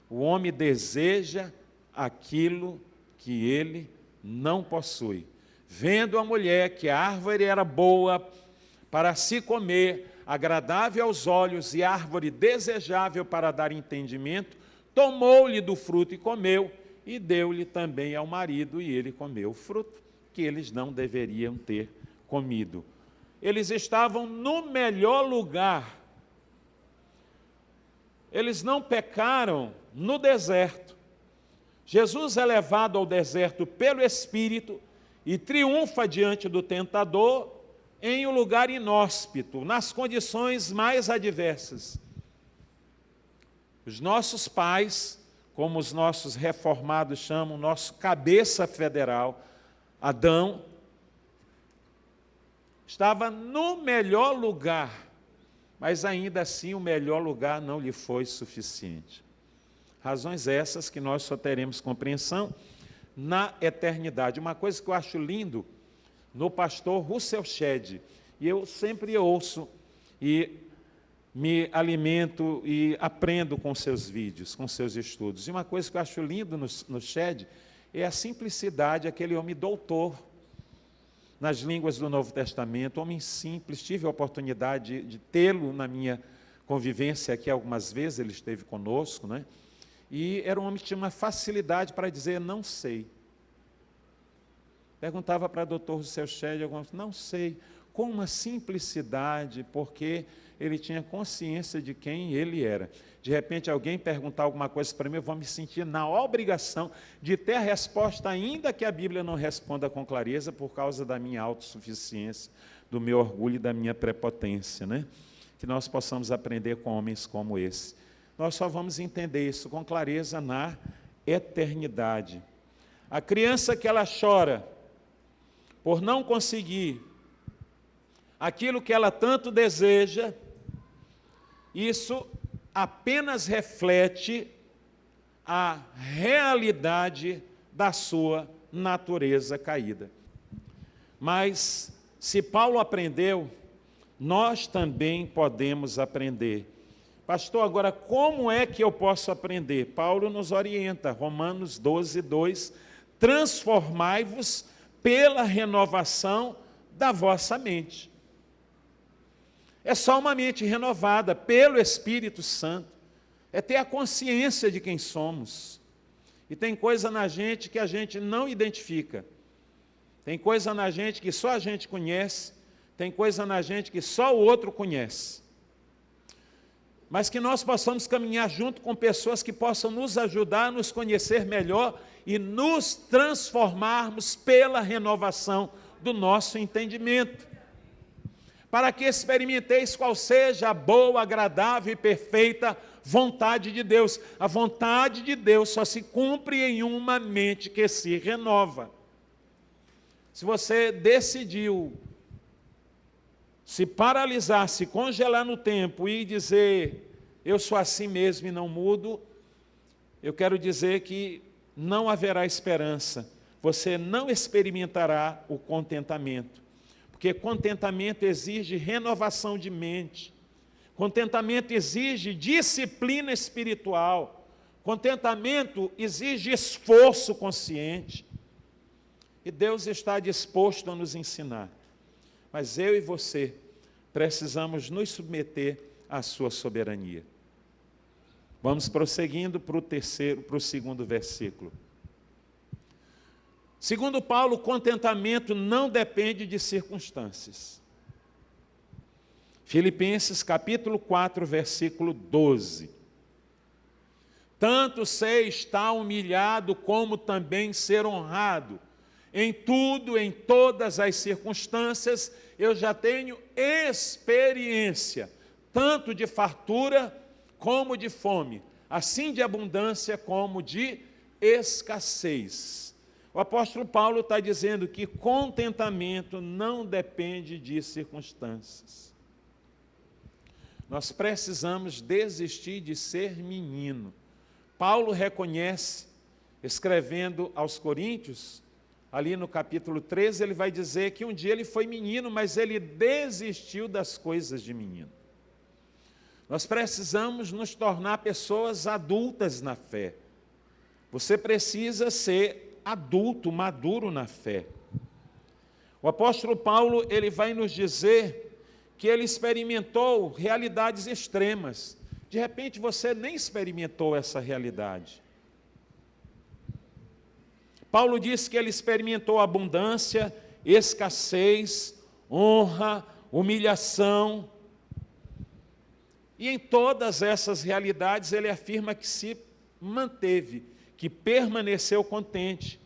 o homem deseja aquilo que ele não possui. Vendo a mulher que a árvore era boa para se comer, agradável aos olhos e árvore desejável para dar entendimento, tomou-lhe do fruto e comeu, e deu-lhe também ao marido, e ele comeu o fruto que eles não deveriam ter comido. Eles estavam no melhor lugar. Eles não pecaram no deserto. Jesus é levado ao deserto pelo Espírito e triunfa diante do tentador em um lugar inóspito, nas condições mais adversas. Os nossos pais, como os nossos reformados chamam, nosso cabeça federal, Adão, estava no melhor lugar, mas ainda assim o melhor lugar não lhe foi suficiente. Razões essas que nós só teremos compreensão na eternidade. Uma coisa que eu acho lindo no pastor Russell Shedd. E eu sempre ouço e me alimento e aprendo com seus vídeos, com seus estudos. E uma coisa que eu acho lindo no Shedd é a simplicidade, aquele homem doutor nas línguas do Novo Testamento, homem simples. Tive a oportunidade de tê-lo na minha convivência aqui algumas vezes, ele esteve conosco, né? E era um homem que tinha uma facilidade para dizer, não sei. Perguntava para o Dr. Russell Shedd, não sei, com uma simplicidade, porque ele tinha consciência de quem ele era. De repente, alguém perguntar alguma coisa para mim, eu vou me sentir na obrigação de ter a resposta, ainda que a Bíblia não responda com clareza, por causa da minha autossuficiência, do meu orgulho e da minha prepotência, né? Que nós possamos aprender com homens como esse. Nós só vamos entender isso com clareza na eternidade. A criança que ela chora por não conseguir aquilo que ela tanto deseja, isso apenas reflete a realidade da sua natureza caída. Mas, se Paulo aprendeu, nós também podemos aprender. Pastor, agora como é que eu posso aprender? Paulo nos orienta, Romanos 12, 2, transformai-vos pela renovação da vossa mente. É só uma mente renovada pelo Espírito Santo. É ter a consciência de quem somos. E tem coisa na gente que a gente não identifica. Tem coisa na gente que só a gente conhece. Tem coisa na gente que só o outro conhece. Mas que nós possamos caminhar junto com pessoas que possam nos ajudar a nos conhecer melhor e nos transformarmos pela renovação do nosso entendimento. Para que experimenteis qual seja a boa, agradável e perfeita vontade de Deus. A vontade de Deus só se cumpre em uma mente que se renova. Se você decidiu se paralisar, se congelar no tempo e dizer, eu sou assim mesmo e não mudo, eu quero dizer que não haverá esperança. Você não experimentará o contentamento. Porque contentamento exige renovação de mente. Contentamento exige disciplina espiritual. Contentamento exige esforço consciente. E Deus está disposto a nos ensinar. Mas eu e você precisamos nos submeter à sua soberania. Vamos prosseguindo para o segundo versículo. Segundo Paulo, o contentamento não depende de circunstâncias. Filipenses capítulo 4, versículo 12. Tanto sei estar humilhado como também ser honrado. Em tudo, em todas as circunstâncias, eu já tenho experiência, tanto de fartura como de fome, assim de abundância como de escassez. O apóstolo Paulo está dizendo que contentamento não depende de circunstâncias. Nós precisamos desistir de ser menino. Paulo reconhece, escrevendo aos Coríntios, ali no capítulo 13, ele vai dizer que um dia ele foi menino, mas ele desistiu das coisas de menino. Nós precisamos nos tornar pessoas adultas na fé. Você precisa ser adulto, maduro na fé. O apóstolo Paulo, ele vai nos dizer que ele experimentou realidades extremas. De repente você nem experimentou essa realidade. Paulo disse que ele experimentou abundância, escassez, honra, humilhação. E em todas essas realidades ele afirma que se manteve, que permaneceu contente.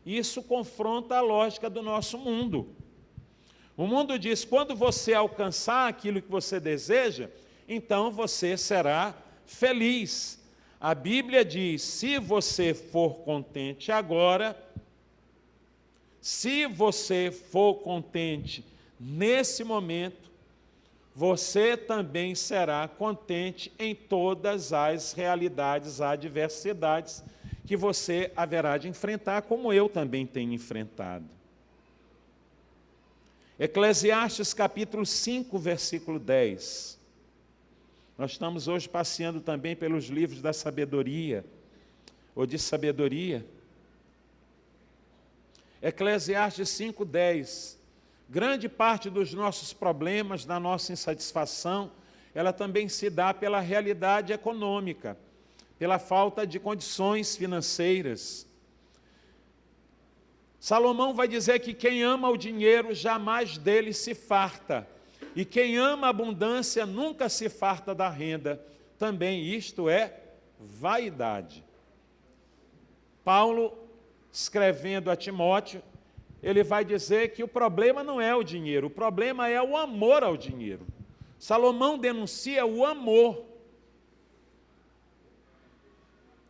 Isso confronta a lógica do nosso mundo. O mundo diz, quando você alcançar aquilo que você deseja, então você será feliz. A Bíblia diz, se você for contente agora, se você for contente nesse momento, você também será contente em todas as realidades, adversidades que você haverá de enfrentar, como eu também tenho enfrentado. Eclesiastes capítulo 5, versículo 10. Nós estamos hoje passeando também pelos livros da sabedoria, ou de sabedoria. Eclesiastes 5, 10. Grande parte dos nossos problemas, da nossa insatisfação, ela também se dá pela realidade econômica, pela falta de condições financeiras. Salomão vai dizer que quem ama o dinheiro jamais dele se farta, e quem ama a abundância nunca se farta da renda. Também isto é vaidade. Paulo, escrevendo a Timóteo, ele vai dizer que o problema não é o dinheiro, o problema é o amor ao dinheiro. Salomão denuncia o amor.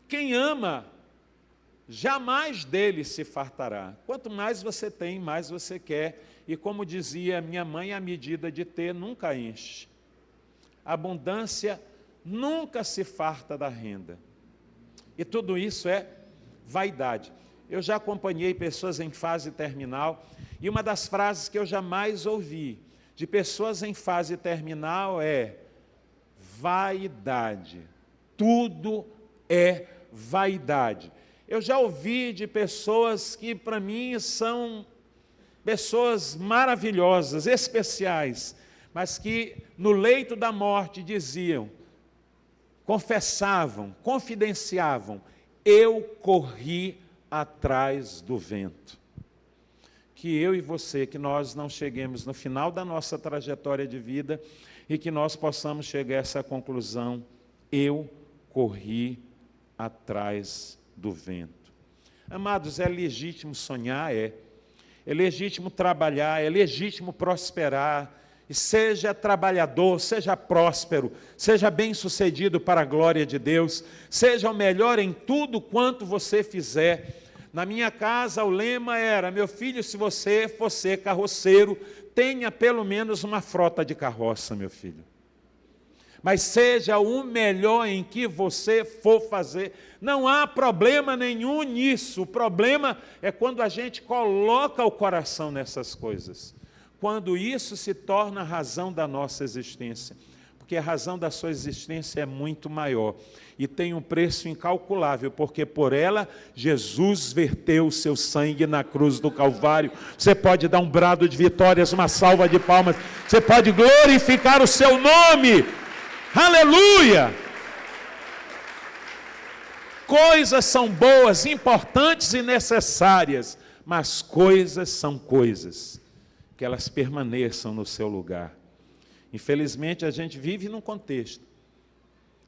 Quem ama, jamais dele se fartará. Quanto mais você tem, mais você quer. E como dizia minha mãe, a medida de ter nunca enche. A abundância nunca se farta da renda. E tudo isso é vaidade. Eu já acompanhei pessoas em fase terminal, e uma das frases que eu jamais ouvi de pessoas em fase terminal é vaidade. Tudo é vaidade. Eu já ouvi de pessoas que para mim são pessoas maravilhosas, especiais, mas que no leito da morte diziam, confessavam, confidenciavam, eu corri atrás do vento. Que eu e você, que nós não cheguemos no final da nossa trajetória de vida e que nós possamos chegar a essa conclusão, eu corri atrás do vento. Amados, é legítimo sonhar, é legítimo trabalhar, é legítimo prosperar, e seja trabalhador, seja próspero, seja bem-sucedido para a glória de Deus, seja o melhor em tudo quanto você fizer. Na minha casa o lema era, meu filho, se você for ser carroceiro, tenha pelo menos uma frota de carroça, meu filho. Mas seja o melhor em que você for fazer. Não há problema nenhum nisso. O problema é quando a gente coloca o coração nessas coisas. Quando isso se torna a razão da nossa existência. Porque a razão da sua existência é muito maior. E tem um preço incalculável, porque por ela Jesus verteu o seu sangue na cruz do Calvário. Você pode dar um brado de vitórias, uma salva de palmas. Você pode glorificar o seu nome. Aleluia! Coisas são boas, importantes e necessárias, mas coisas são coisas, que elas permaneçam no seu lugar. Infelizmente, a gente vive num contexto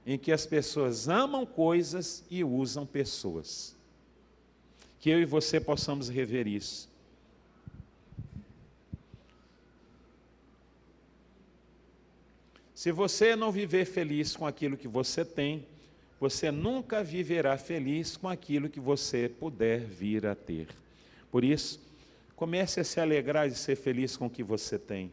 em que as pessoas amam coisas e usam pessoas. Que eu e você possamos rever isso. Se você não viver feliz com aquilo que você tem, você nunca viverá feliz com aquilo que você puder vir a ter. Por isso, comece a se alegrar e ser feliz com o que você tem.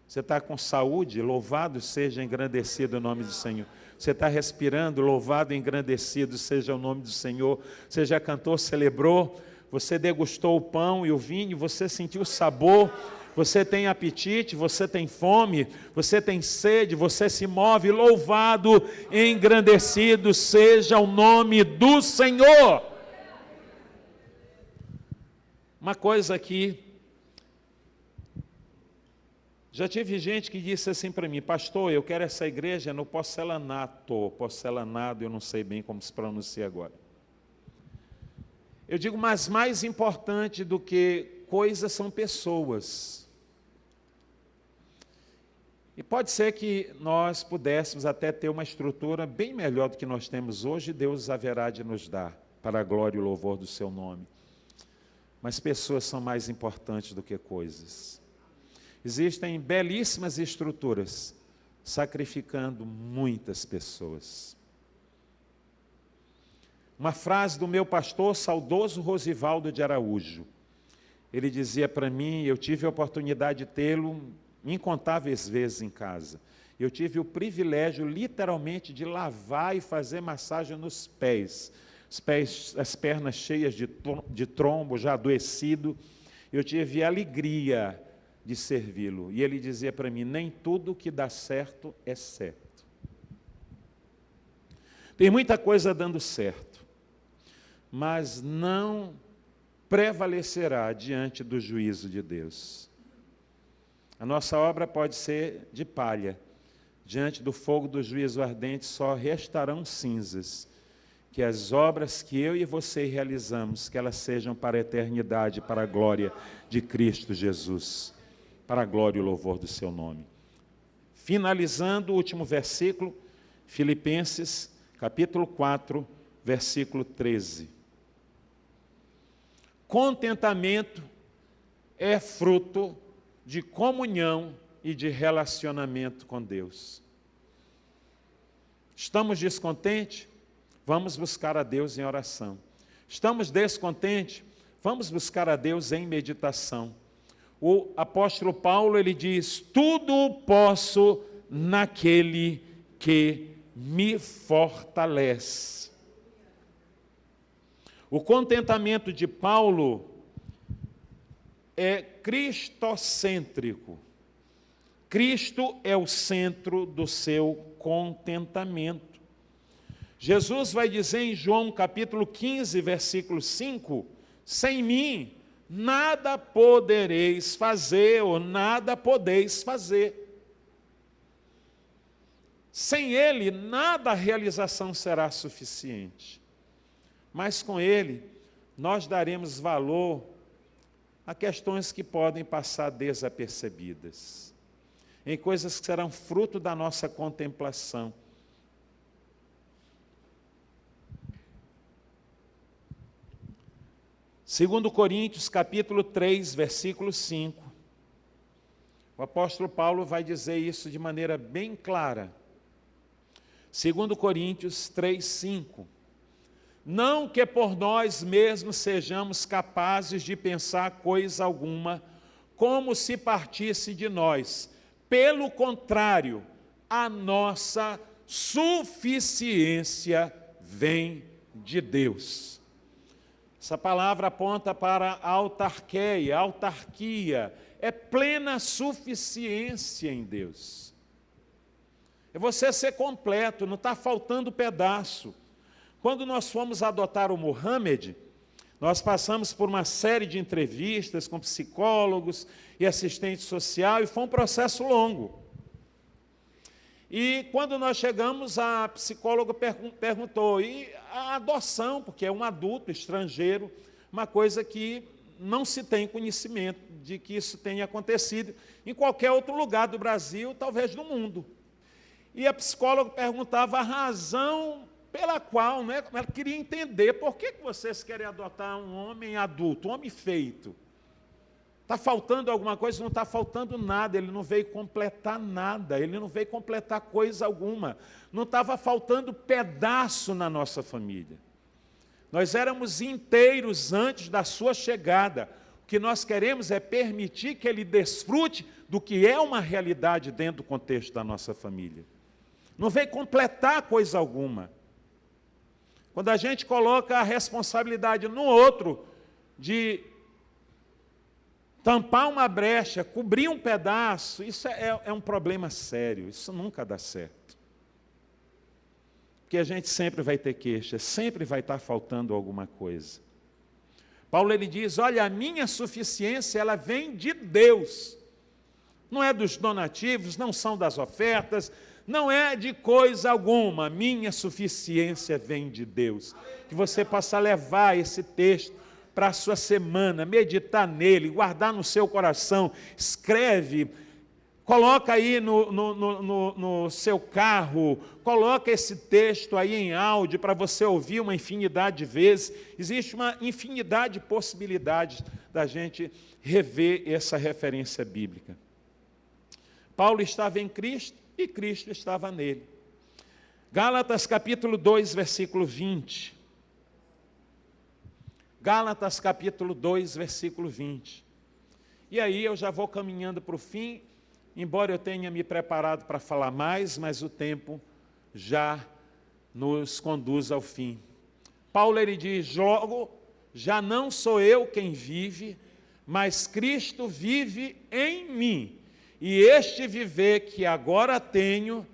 Você está com saúde, louvado seja engrandecido o nome do Senhor. Você está respirando, louvado e engrandecido seja o nome do Senhor. Você já cantou, celebrou, você degustou o pão e o vinho, você sentiu o sabor. Você tem apetite, você tem fome, você tem sede, você se move, louvado, engrandecido seja o nome do Senhor. Uma coisa aqui, já tive gente que disse assim para mim, pastor, eu quero essa igreja no porcelanado, eu não sei bem como se pronuncia agora. Eu digo, mas mais importante do que coisas são pessoas. E pode ser que nós pudéssemos até ter uma estrutura bem melhor do que nós temos hoje, Deus haverá de nos dar, para a glória e o louvor do seu nome. Mas pessoas são mais importantes do que coisas. Existem belíssimas estruturas, sacrificando muitas pessoas. Uma frase do meu pastor, saudoso Rosivaldo de Araújo. Ele dizia para mim, eu tive a oportunidade de tê-lo incontáveis vezes em casa. Eu tive o privilégio, literalmente, de lavar e fazer massagem nos pés. As pernas cheias de trombo, já adoecido. Eu tive a alegria de servi-lo. E ele dizia para mim, nem tudo que dá certo é certo. Tem muita coisa dando certo, mas não prevalecerá diante do juízo de Deus. A nossa obra pode ser de palha. Diante do fogo do juízo ardente só restarão cinzas. Que as obras que eu e você realizamos, que elas sejam para a eternidade, para a glória de Cristo Jesus, para a glória e o louvor do seu nome. Finalizando o último versículo, Filipenses, capítulo 4, versículo 13. Contentamento é fruto de comunhão e de relacionamento com Deus. Estamos descontentes? Vamos buscar a Deus em oração. Estamos descontentes? Vamos buscar a Deus em meditação. O apóstolo Paulo, ele diz, tudo posso naquele que me fortalece. O contentamento de Paulo é cristocêntrico. Cristo é o centro do seu contentamento. Jesus vai dizer em João capítulo 15, versículo 5, sem mim nada podereis fazer ou nada podeis fazer. Sem Ele, nada a realização será suficiente. Mas com Ele, nós daremos valor a questões que podem passar desapercebidas, em coisas que serão fruto da nossa contemplação. Segundo Coríntios, capítulo 3, versículo 5, o apóstolo Paulo vai dizer isso de maneira bem clara. Segundo Coríntios 3, 5. Não que por nós mesmos sejamos capazes de pensar coisa alguma, como se partisse de nós. Pelo contrário, a nossa suficiência vem de Deus. Essa palavra aponta para a autarquia, é plena suficiência em Deus. É você ser completo, não está faltando pedaço. Quando nós fomos adotar o Mohamed, nós passamos por uma série de entrevistas com psicólogos e assistente social, e foi um processo longo. E quando nós chegamos, a psicóloga perguntou, e a adoção, porque é um adulto estrangeiro, uma coisa que não se tem conhecimento de que isso tenha acontecido em qualquer outro lugar do Brasil, talvez do mundo. E a psicóloga perguntava a razão pela qual, né, ela queria entender por que vocês querem adotar um homem adulto, um homem feito. Está faltando alguma coisa? Não está faltando nada, ele não veio completar nada, ele não veio completar coisa alguma. Não estava faltando pedaço na nossa família. Nós éramos inteiros antes da sua chegada. O que nós queremos é permitir que ele desfrute do que é uma realidade dentro do contexto da nossa família. Não veio completar coisa alguma. Quando a gente coloca a responsabilidade no outro de tampar uma brecha, cobrir um pedaço, isso é um problema sério, isso nunca dá certo. Porque a gente sempre vai ter queixa, sempre vai estar faltando alguma coisa. Paulo ele diz, olha, a minha suficiência, ela vem de Deus. Não é dos donativos, não são das ofertas, não é de coisa alguma, minha suficiência vem de Deus. Que você possa levar esse texto para a sua semana, meditar nele, guardar no seu coração, escreve, coloca aí no seu carro, coloca esse texto aí em áudio para você ouvir uma infinidade de vezes. Existe uma infinidade de possibilidades da gente rever essa referência bíblica. Paulo estava em Cristo e Cristo estava nele. Gálatas capítulo 2, versículo 20. Gálatas capítulo 2, versículo 20. E aí eu já vou caminhando para o fim, embora eu tenha me preparado para falar mais, mas o tempo já nos conduz ao fim. Paulo ele diz, logo, já não sou eu quem vive, mas Cristo vive em mim. E este viver que agora tenho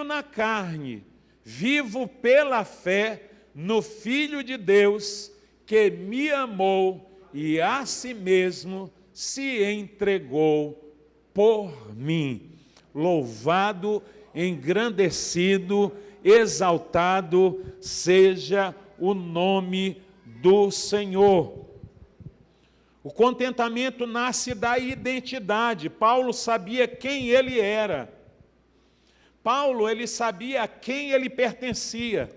na carne, vivo pela fé no Filho de Deus, que me amou e a si mesmo se entregou por mim. Louvado, engrandecido, exaltado seja o nome do Senhor. O contentamento nasce da identidade. Paulo sabia quem ele era. Paulo, ele sabia a quem ele pertencia.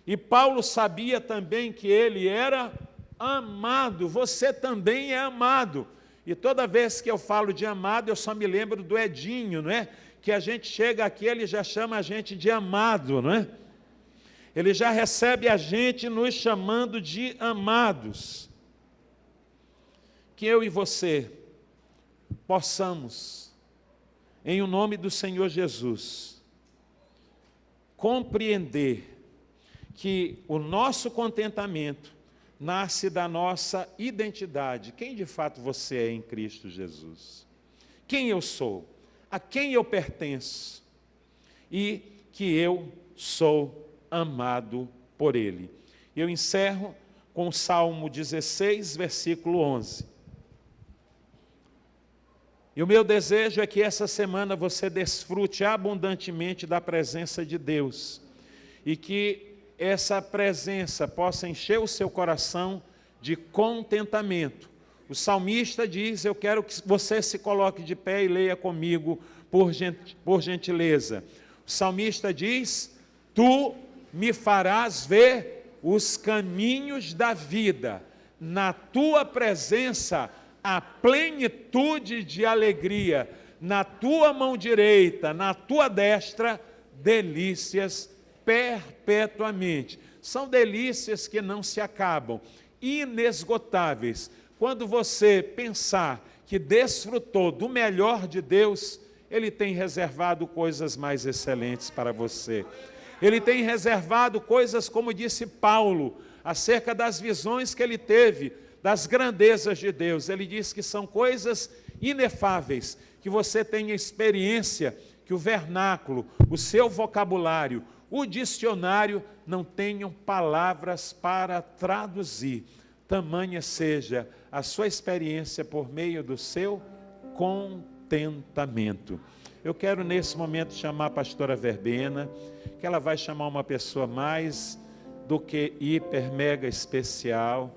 E Paulo sabia também que ele era amado. Você também é amado. E toda vez que eu falo de amado, eu só me lembro do Edinho, não é? Que a gente chega aqui, ele já chama a gente de amado, não é? Ele já recebe a gente nos chamando de amados. Que eu e você possamos, em o nome do Senhor Jesus, compreender que o nosso contentamento nasce da nossa identidade. Quem de fato você é em Cristo Jesus? Quem eu sou? A quem eu pertenço? E que eu sou amado por Ele. Eu encerro com o Salmo 16, versículo 11. E o meu desejo é que essa semana você desfrute abundantemente da presença de Deus e que essa presença possa encher o seu coração de contentamento. O salmista diz, eu quero que você se coloque de pé e leia comigo, por gentileza. O salmista diz, tu me farás ver os caminhos da vida, na tua presença a plenitude de alegria, na tua mão direita, na tua destra, delícias perpetuamente. São delícias que não se acabam, inesgotáveis. Quando você pensar que desfrutou do melhor de Deus, Ele tem reservado coisas mais excelentes para você. Ele tem reservado coisas, como disse Paulo, acerca das visões que ele teve, das grandezas de Deus. Ele diz que são coisas inefáveis, que você tenha experiência, que o vernáculo, o seu vocabulário, o dicionário não tenham palavras para traduzir. Tamanha seja a sua experiência por meio do seu contentamento. Eu quero nesse momento chamar a pastora Verbena, que ela vai chamar uma pessoa mais do que hiper, mega especial,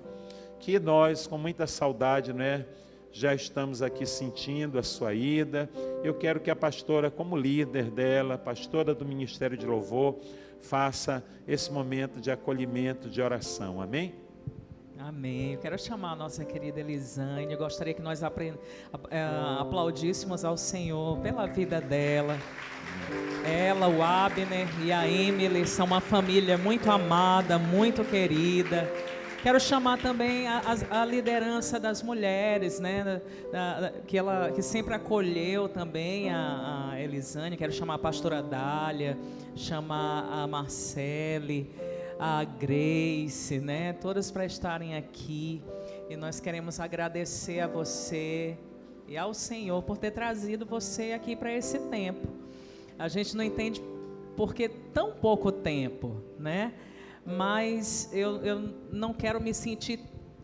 que nós, com muita saudade, né, já estamos aqui sentindo a sua ida. Eu quero que a pastora, como líder dela, pastora do Ministério de Louvor, faça esse momento de acolhimento, de oração. Amém? Amém. Eu quero chamar a nossa querida Elisane. Eu gostaria que nós aplaudíssemos ao Senhor pela vida dela. Ela, o Abner e a Emily são uma família muito amada, muito querida. Quero chamar também a liderança das mulheres, né, que sempre acolheu também a Elisane. Quero chamar a pastora Dália, chamar a Marcele, a Grace, né, todas para estarem aqui. E nós queremos agradecer a você e ao Senhor por ter trazido você aqui para esse tempo. A gente não entende por que tão pouco tempo, né? Mas eu não quero me sentir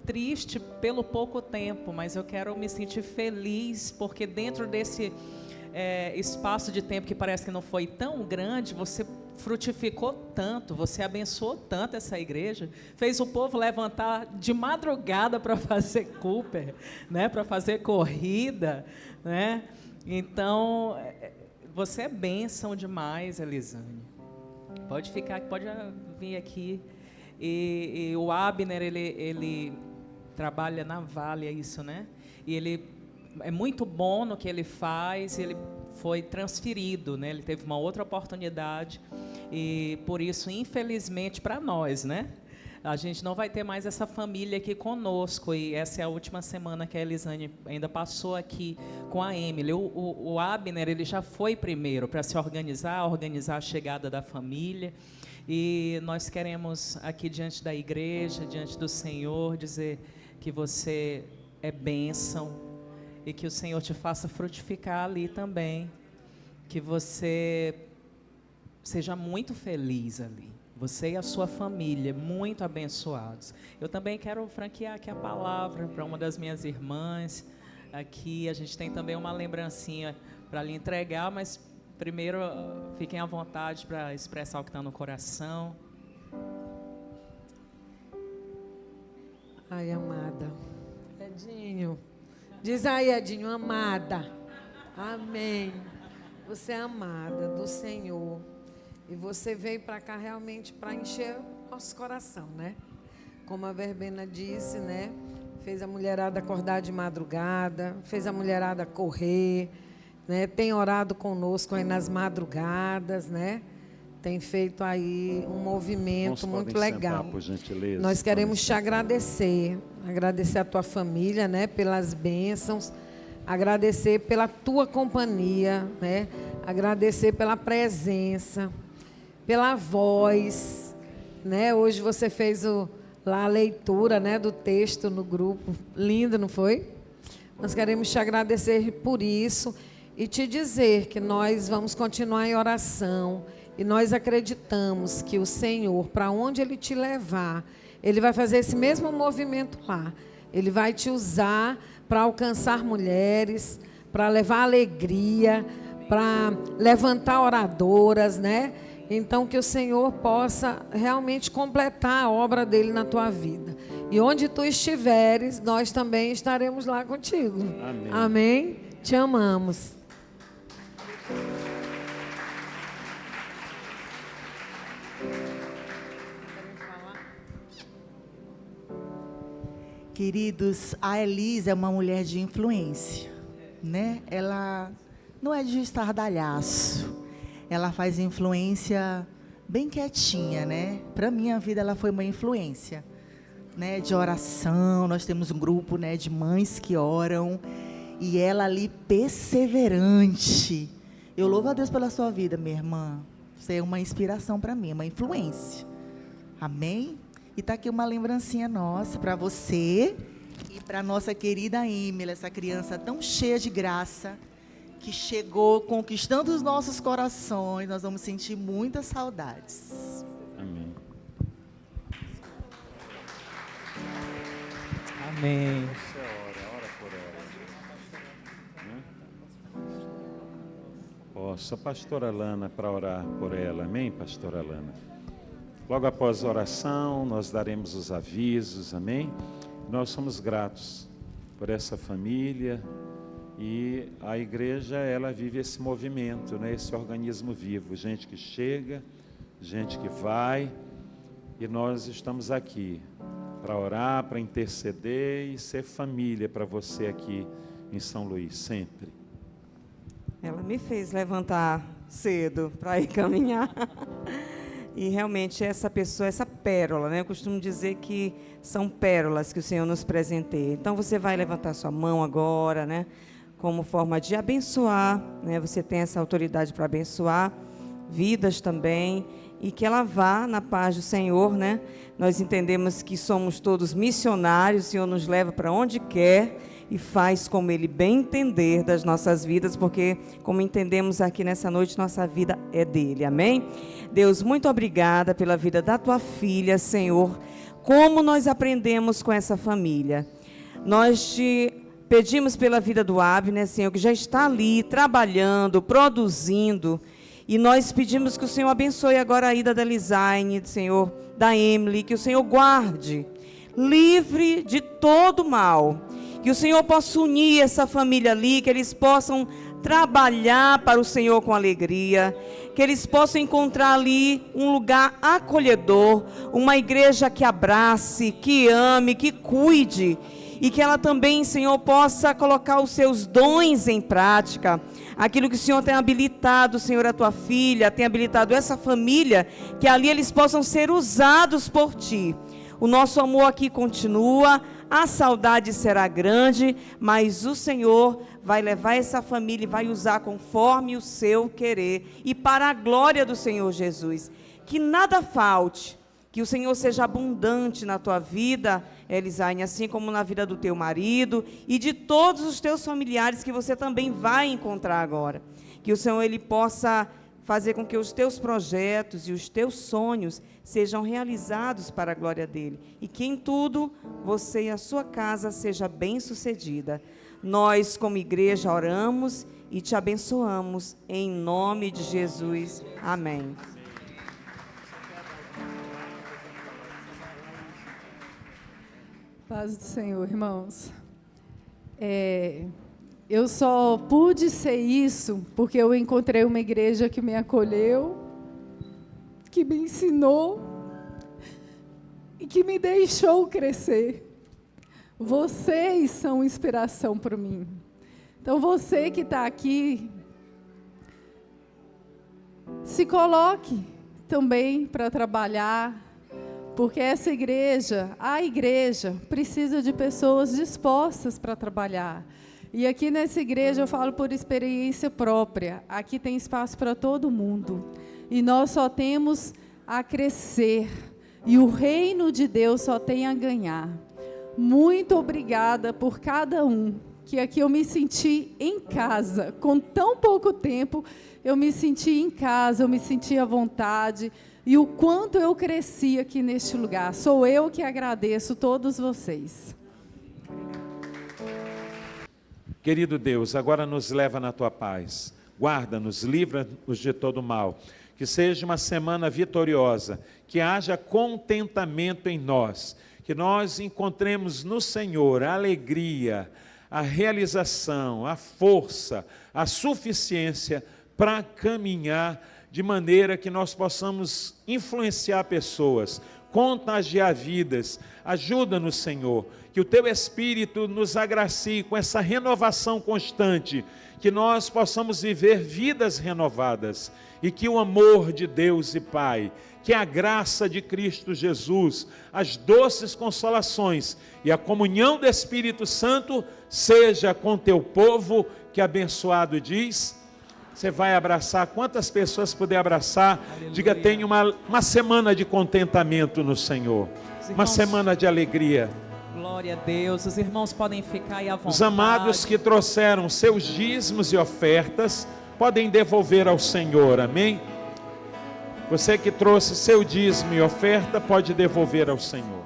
triste pelo pouco tempo, mas eu quero me sentir feliz, porque dentro desse espaço de tempo que parece que não foi tão grande, você frutificou tanto, você abençoou tanto essa igreja, fez o povo levantar de madrugada para fazer Cooper, né, para fazer corrida, né? Então, você é bênção demais, Elisane. Pode ficar, pode vir aqui. E o Abner, ele trabalha na Vale, é isso, né? E ele é muito bom no que ele faz. Ele foi transferido, né? Ele teve uma outra oportunidade e por isso, infelizmente para nós, né, a gente não vai ter mais essa família aqui conosco. E essa é a última semana que a Elisane ainda passou aqui com a Emily. O Abner, ele já foi primeiro para se organizar a chegada da família. E nós queremos aqui diante da igreja, diante do Senhor, dizer que você é bênção, e que o Senhor te faça frutificar ali também, que você seja muito feliz ali, você e a sua família, muito abençoados. Eu também quero franquear aqui a palavra para uma das minhas irmãs. Aqui a gente tem também uma lembrancinha para lhe entregar, mas primeiro fiquem à vontade para expressar o que está no coração. Ai, amada. Edinho. Diz aí, Edinho, amada. Amém. Você é amada do Senhor. E você veio para cá realmente para encher o nosso coração, né? Como a Verbena disse, né? Fez a mulherada acordar de madrugada, fez a mulherada correr, né? Tem orado conosco aí nas madrugadas, né? Tem feito aí um movimento muito legal. Sentar, por gentileza. Nós queremos te agradecer a tua família, né? Pelas bênçãos, agradecer pela tua companhia, né? Agradecer pela presença, pela voz, né? Hoje você fez lá a leitura, né, do texto no grupo, lindo, não foi? Nós queremos te agradecer por isso e te dizer que nós vamos continuar em oração e nós acreditamos que o Senhor, para onde Ele te levar, Ele vai fazer esse mesmo movimento lá. Ele vai te usar para alcançar mulheres, para levar alegria, para levantar oradoras, né? Então, que o Senhor possa realmente completar a obra dele na tua vida. E onde tu estiveres, nós também estaremos lá contigo. Amém. Amém? Te amamos. Queridos, a Elisa é uma mulher de influência, né? Ela não é de estardalhaço. Ela faz influência bem quietinha, né? Para minha vida ela foi uma influência, né? De oração. Nós temos um grupo, né, de mães que oram e ela ali perseverante. Eu louvo a Deus pela sua vida, minha irmã. Você é uma inspiração para mim, uma influência. Amém? E está aqui uma lembrancinha nossa para você e para nossa querida Emily, essa criança tão cheia de graça, que chegou conquistando os nossos corações. Nós vamos sentir muitas saudades. Amém. Amém. Você ora por ela. Né? Posso, a pastora Lana, para orar por ela. Amém, pastora Lana? Logo após a oração, nós daremos os avisos. Amém? Nós somos gratos por essa família. E a igreja, ela vive esse movimento, né? Esse organismo vivo, gente que chega, gente que vai, e nós estamos aqui para orar, para interceder e ser família para você aqui em São Luís, sempre. Ela me fez levantar cedo para ir caminhar. E realmente essa pessoa, essa pérola, né? Eu costumo dizer que são pérolas que o Senhor nos presenteia. Então você vai levantar sua mão agora, né? Como forma de abençoar, né? Você tem essa autoridade para abençoar vidas também, e que ela vá na paz do Senhor, né? Nós entendemos que somos todos missionários, o Senhor nos leva para onde quer e faz como Ele bem entender das nossas vidas, porque, como entendemos aqui nessa noite, nossa vida é dEle, amém? Deus, muito obrigada pela vida da Tua filha, Senhor, como nós aprendemos com essa família. Nós te pedimos pela vida do Abner, Senhor, que já está ali, trabalhando, produzindo, e nós pedimos que o Senhor abençoe agora a ida da Lisaine, Senhor, da Emily, que o Senhor guarde, livre de todo mal, que o Senhor possa unir essa família ali, que eles possam trabalhar para o Senhor com alegria, que eles possam encontrar ali um lugar acolhedor, uma igreja que abrace, que ame, que cuide, e que ela também, Senhor, possa colocar os seus dons em prática, aquilo que o Senhor tem habilitado, Senhor, a tua filha, tem habilitado essa família, que ali eles possam ser usados por Ti. O nosso amor aqui continua, a saudade será grande, mas o Senhor vai levar essa família e vai usar conforme o seu querer, e para a glória do Senhor Jesus. Que nada falte, Que o Senhor seja abundante na tua vida, Elisaine, assim como na vida do teu marido e de todos os teus familiares que você também vai encontrar agora. Que o Senhor ele possa fazer com que os teus projetos e os teus sonhos sejam realizados para a glória dele. E que em tudo você e a sua casa seja bem-sucedida. Nós, como igreja, oramos e te abençoamos em nome de Jesus. Amém. Paz do Senhor, irmãos. Eu só pude ser isso porque eu encontrei uma igreja que me acolheu, que me ensinou e que me deixou crescer. Vocês são inspiração para mim. Então, você que está aqui, se coloque também para trabalhar, porque essa igreja, a igreja, precisa de pessoas dispostas para trabalhar. E aqui nessa igreja eu falo por experiência própria, aqui tem espaço para todo mundo. E nós só temos a crescer, e o reino de Deus só tem a ganhar. Muito obrigada por cada um, que aqui eu me senti em casa, com tão pouco tempo, eu me senti em casa, eu me senti à vontade, e o quanto eu cresci aqui neste lugar. Sou eu que agradeço todos vocês. Querido Deus, agora nos leva na tua paz. Guarda-nos, livra-nos de todo mal. Que seja uma semana vitoriosa, que haja contentamento em nós, que nós encontremos no Senhor a alegria, a realização, a força, a suficiência para caminhar de maneira que nós possamos influenciar pessoas, contagiar vidas. Ajuda-nos, Senhor, que o Teu Espírito nos agracie com essa renovação constante, que nós possamos viver vidas renovadas e que o amor de Deus e Pai, que a graça de Cristo Jesus, as doces consolações e a comunhão do Espírito Santo seja com Teu povo, que abençoado diz. Você vai abraçar, quantas pessoas puder abraçar, aleluia. Diga, tenha uma semana de contentamento no Senhor, irmãos, uma semana de alegria. Glória a Deus, os irmãos podem ficar aí à vontade. Os amados que trouxeram seus dízimos e ofertas, podem devolver ao Senhor, amém? Você que trouxe seu dízimo e oferta, pode devolver ao Senhor.